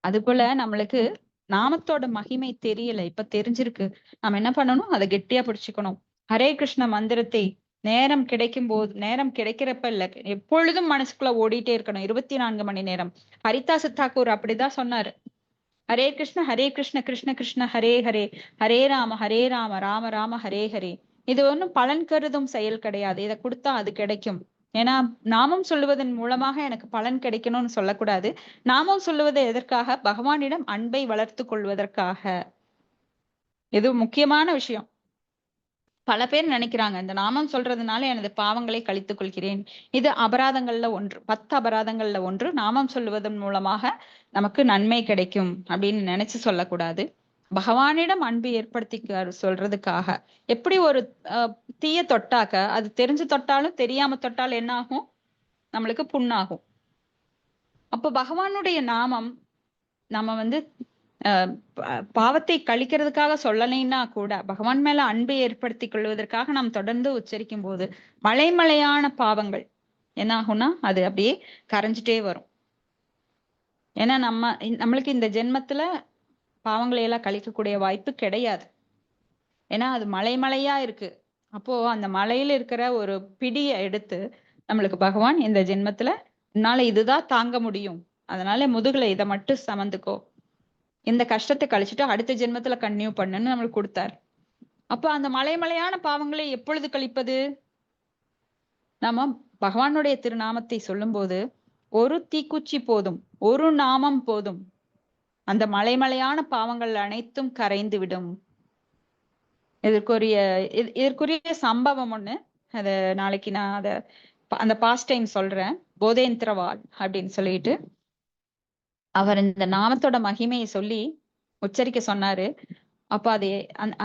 அது போல நம்மளுக்கு நாமத்தோட மகிமை தெரியல, இப்ப தெரிஞ்சிருக்கு. நம்ம என்ன பண்ணணும், அதை கெட்டியா பிடிச்சுக்கணும். ஹரே கிருஷ்ண மந்திரத்தை நேரம் கிடைக்கும் போது, நேரம் கிடைக்கிறப்ப இல்ல, எப்பொழுதும் மனசுக்குள்ள ஓடிட்டே இருக்கணும், 24 மணி நேரம். ஹரிதாஸ் தாக்கூர் அப்படிதான் சொன்னாரு. ஹரே கிருஷ்ண கிருஷ்ண கிருஷ்ண ஹரே ஹரே, ஹரே ராம ராம ராம ஹரே ஹரே. இது ஒன்றும் பலன் கருதும் செயல் கிடையாது. இதை கொடுத்தா அது கிடைக்கும். ஏன்னா நாமம் சொல்லுவதன் மூலமாக எனக்கு பலன் கிடைக்கணும்னு சொல்லக்கூடாது. நாமம் சொல்லுவது எதற்காக? பகவானிடம் அன்பை வளர்த்து கொள்வதற்காக. இது முக்கியமான விஷயம். பல பேர் நினைக்கிறாங்க இந்த நாமம் சொல்றதுனால எனது பாவங்களை கழித்துக் கொள்கிறேன். இது அபராதங்கள்ல ஒன்று, 10 அபராதங்கள்ல ஒன்று. நாமம் சொல்லுவதன் மூலமாக நமக்கு நன்மை கிடைக்கும் அப்படின்னு நினைச்சு சொல்லக்கூடாது. பகவானிடம் அன்பு ஏற்படுத்தி சொல்றதுக்காக. எப்படி ஒரு தீய தொட்டாக்க அது தெரிஞ்சு தொட்டாலும் தெரியாம தொட்டாலும் என்ன ஆகும், நம்மளுக்கு புண்ணாகும். அப்ப பகவானுடைய நாமம் நம்ம வந்து பாவத்தை கழிக்கிறதுக்காக சொல்லலைன்னா கூட பகவான் மேல அன்பை ஏற்படுத்திக் கொள்வதற்காக நாம் தொடர்ந்து உச்சரிக்கும் போது மலைமலையான பாவங்கள் என்ன ஆகும்னா அது அப்படியே கரைஞ்சிட்டே வரும். ஏன்னா நம்மளுக்கு இந்த ஜென்மத்துல பாவங்களை எல்லாம் கழிக்கக்கூடிய வாய்ப்பு கிடையாது. ஏன்னா அது மலைமலையா இருக்கு. அப்போ அந்த மலையில இருக்கிற ஒரு பிடியை எடுத்து நம்மளுக்கு பகவான் இந்த ஜென்மத்துல என்னால இதுதான் தாங்க முடியும், அதனால முதுகுல இதை மட்டும் சமந்துக்கோ, இந்த கஷ்டத்தை கழிச்சுட்டு அடுத்த ஜென்மத்துல கன்டினியூ பண்ணுன்னு நம்மளுக்கு கொடுத்தார். அப்ப அந்த மலைமலையான பாவங்களை எப்பொழுது கழிப்பது? நாம பகவானுடைய திருநாமத்தை சொல்லும் போது ஒரு தீக்குச்சி போதும், ஒரு நாமம் போதும், அந்த மலைமலையான பாவங்கள் அனைத்தும் கரைந்து விடும். இதற்குரிய சம்பவம் ஒண்ணு, அத நாளைக்கு நான் அந்த பாஸ்ட் டைம் சொல்றேன். போதேந்திரவால் அப்படின்னு சொல்லிட்டு அவர் இந்த நாமத்தோட மகிமையை சொல்லி உச்சரிக்க சொன்னாரு. அப்ப அது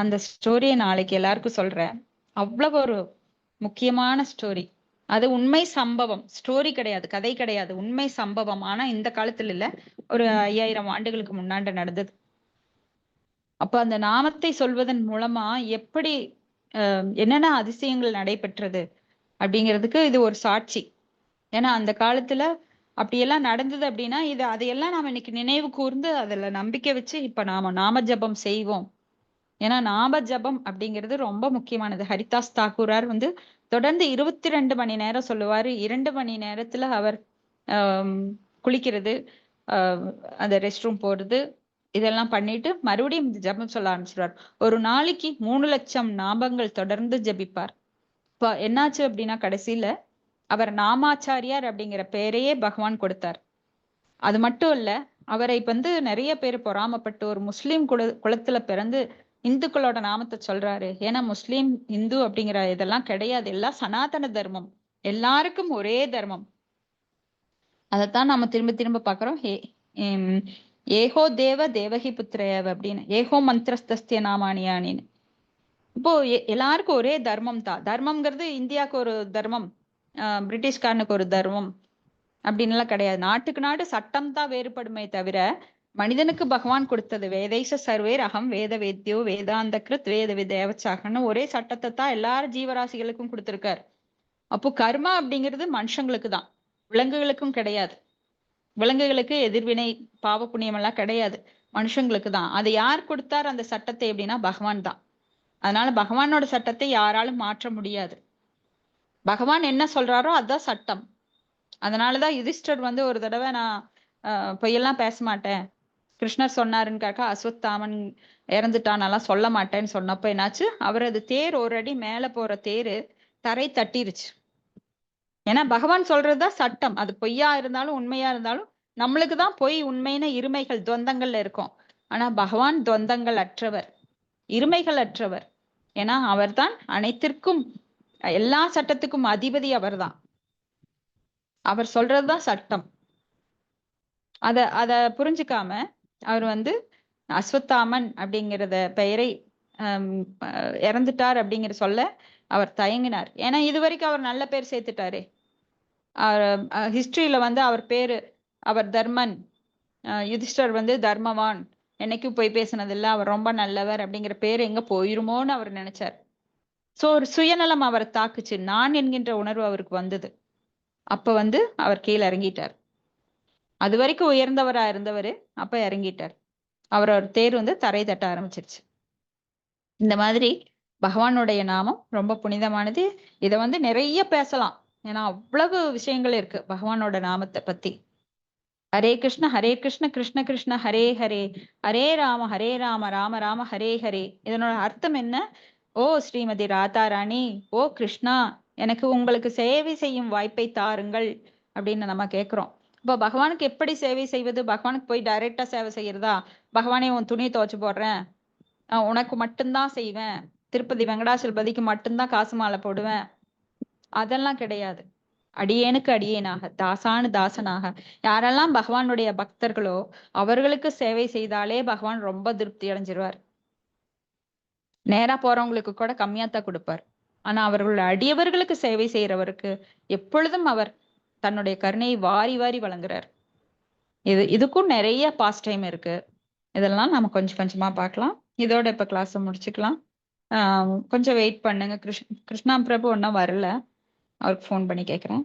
அந்த ஸ்டோரியை நாளைக்கு எல்லாருக்கும் சொல்றேன். அவ்வளவு ஒரு முக்கியமான ஸ்டோரி. அது உண்மை சம்பவம், ஸ்டோரி கிடையாது, கதை கிடையாது, உண்மை சம்பவம். ஆனா இந்த காலத்துல இல்ல, ஒரு 5000 ஆண்டுகளுக்கு முன்னாடி நடந்தது. அப்ப அந்த நாமத்தை சொல்வதன் மூலமா எப்படி என்னென்ன அதிசயங்கள் நடைபெற்றது அப்படிங்கிறதுக்கு இது ஒரு சாட்சி. ஏன்னா அந்த காலத்துல அப்படியெல்லாம் நடந்தது அப்படின்னா அதையெல்லாம் நாம இன்னைக்கு நினைவு கூர்ந்து அதுல நம்பிக்கை வச்சு இப்ப நாம ஜபம் செய்வோம். ஏன்னா நாம ஜபம் அப்படிங்கிறது ரொம்ப முக்கியமானது. ஹரிதாஸ் தாக்கூரார் தொடர்ந்து 22 மணி நேரம் சொல்லுவாரு. 2 மணி நேரத்துல அவர் குளிக்கிறது, அந்த ரெஸ்ட் ரூம் போறது, இதெல்லாம் பண்ணிட்டு மறுபடியும் ஜபம் சொல்ல ஆரம்பிச்சிருவார். ஒரு நாளைக்கு 3 லட்சம் நாமங்கள் தொடர்ந்து ஜபிப்பார். இப்ப என்னாச்சு அப்படின்னா கடைசியில அவர் நாமாச்சாரியார் அப்படிங்கிற பெயரையே பகவான் கொடுத்தார். அது மட்டும் இல்ல, அவரை நிறைய பேர் பொறாமப்பட்டு ஒரு முஸ்லிம் குலத்துல பிறந்து இந்துக்களோட நாமத்தை சொல்றாரு. ஏன்னா முஸ்லிம் இந்து அப்படிங்கிற இதெல்லாம் கிடையாது, எல்லாம் சனாதன தர்மம், எல்லாருக்கும் ஒரே தர்மம். அதைத்தான் நாம திரும்ப திரும்ப பாக்குறோம். ஏகோ தேவ தேவகி புத்திரேவ அப்படின்னு, ஏகோ மந்திரஸ்தஸ்திய நாமானியானின்னு. இப்போ எல்லாருக்கும் ஒரே தர்மம் தான். தர்மம்ங்கிறது இந்தியாவுக்கு ஒரு தர்மம், பிரிட்டிஷ்காரனுக்கு ஒரு தர்மம் அப்படின்னு எல்லாம் கிடையாது. நாட்டுக்கு நாடு சட்டம் தான் வேறுபடுமே தவிர மனிதனுக்கு பகவான் கொடுத்தது வேதைச சர்வேர் அகம் வேத வேத்யோ வேதாந்த கிருத் வேத விதேவச்சாகன்னு ஒரே சட்டத்தை தான் எல்லாரும் ஜீவராசிகளுக்கும் கொடுத்திருக்காரு. அப்போ கர்மா அப்படிங்கிறது மனுஷங்களுக்கு தான், விலங்குகளுக்கும் கிடையாது. விலங்குகளுக்கு எதிர்வினை பாவ புண்ணியம் எல்லாம் கிடையாது, மனுஷங்களுக்கு தான். அதை யார் கொடுத்தார் அந்த சட்டத்தை அப்படின்னா பகவான் தான். அதனால பகவானோட சட்டத்தை யாராலும் மாற்ற முடியாது. பகவான் என்ன சொல்றாரோ அதுதான் சட்டம். அதனாலதான் யுதிஷ்டர் ஒரு தடவை நான் பொய்யெல்லாம் பேச மாட்டேன், கிருஷ்ணர் சொன்னாருன்னு கேட்க அஸ்வத்தாமன் இறந்துட்டானெல்லாம் சொல்ல மாட்டேன்னு சொன்னப்ப என்னாச்சு, அவரது தேர் ஒரு அடி மேல போற தேரு தரை தட்டிருச்சு. ஏன்னா பகவான் சொல்றதுதான் சட்டம். அது பொய்யா இருந்தாலும் உண்மையா இருந்தாலும் நம்மளுக்கு தான் பொய் உண்மைன்னு இருமைகள் துவந்தங்கள்ல இருக்கும். ஆனா பகவான் துவந்தங்கள் அற்றவர், இருமைகள் அற்றவர். ஏன்னா அவர்தான் அனைத்திற்கும் எல்லா சட்டத்துக்கும் அதிபதி அவர்தான். அவர் சொல்றதுதான் சட்டம். அத புரிஞ்சுக்காம அவர் அஸ்வத்தாமன் அப்படிங்கிறத பெயரை இறந்துட்டார் அப்படிங்கிற சொல்ல அவர் தயங்கினார். ஏன்னா இது வரைக்கும் அவர் நல்ல பேர் சேர்த்துட்டாரு. ஹிஸ்டரியில அவர் பேரு, அவர் தர்மன், யுதிஷ்டர் தர்மவான், என்னைக்கும் போய் பேசினதில்லை, அவர் ரொம்ப நல்லவர் அப்படிங்கிற பேர் எங்க போயிருமோன்னு அவர் நினைச்சார். சோ ஒரு சுயநலம் அவரை தாக்குச்சு, நான் என்கின்ற உணர்வு அவருக்கு வந்தது. அப்ப அவர் கீழே இறங்கிட்டார். அது வரைக்கும் உயர்ந்தவரா இருந்தவரு அப்ப இறங்கிட்டார். அவரோட தேர் தரை தட்ட ஆரம்பிச்சிருச்சு. இந்த மாதிரி பகவானுடைய நாமம் ரொம்ப புனிதமானது. இத நிறைய பேசலாம், ஏன்னா அவ்வளவு விஷயங்கள் இருக்கு பகவானோட நாமத்தை பத்தி. ஹரே கிருஷ்ண கிருஷ்ண கிருஷ்ண ஹரே ஹரே, ஹரே ராம ராம ராம ஹரே ஹரே. இதனோட அர்த்தம் என்ன? ஓ ஸ்ரீமதி ராதா ராணி, ஓ கிருஷ்ணா, எனக்கு உங்களுக்கு சேவை செய்யும் வாய்ப்பை தாருங்கள் அப்படின்னு நம்ம கேட்கிறோம். இப்போ பகவானுக்கு எப்படி சேவை செய்வது? பகவானுக்கு போய் டைரக்டா சேவை செய்யறதா? பகவானே உன் துணியை துவைச்சு போடுறேன், உனக்கு மட்டும்தான் செய்வேன், திருப்பதி வெங்கடாசலபதிக்கு மட்டும்தான் காசு மாலை போடுவேன், அதெல்லாம் கிடையாது. அடியேனுக்கு அடியேனாக, தாசானு தாசனாக, யாரெல்லாம் பகவானுடைய பக்தர்களோ அவர்களுக்கு சேவை செய்தாலே பகவான் ரொம்ப திருப்தி அடைஞ்சிருவார். நேரா போறவங்களுக்கு கூட கம்மியாத்தான் கொடுப்பார். ஆனா அவர்களுடைய அடியவர்களுக்கு சேவை செய்யறவருக்கு எப்பொழுதும் அவர் தன்னுடைய கருணையை வாரி வாரி வழங்குறார். இதுக்கும் நிறைய பாஸ்ட் டைம் இருக்கு. இதெல்லாம் நம்ம கொஞ்சம் கொஞ்சமா பார்க்கலாம். இதோட இப்ப கிளாஸ் முடிச்சுக்கலாம். கொஞ்சம் வெயிட் பண்ணுங்க. கிருஷ்ணா பிரபு ஒன்னும் வரல. அவருக்கு ஃபோன் பண்ணி கேட்குறேன்.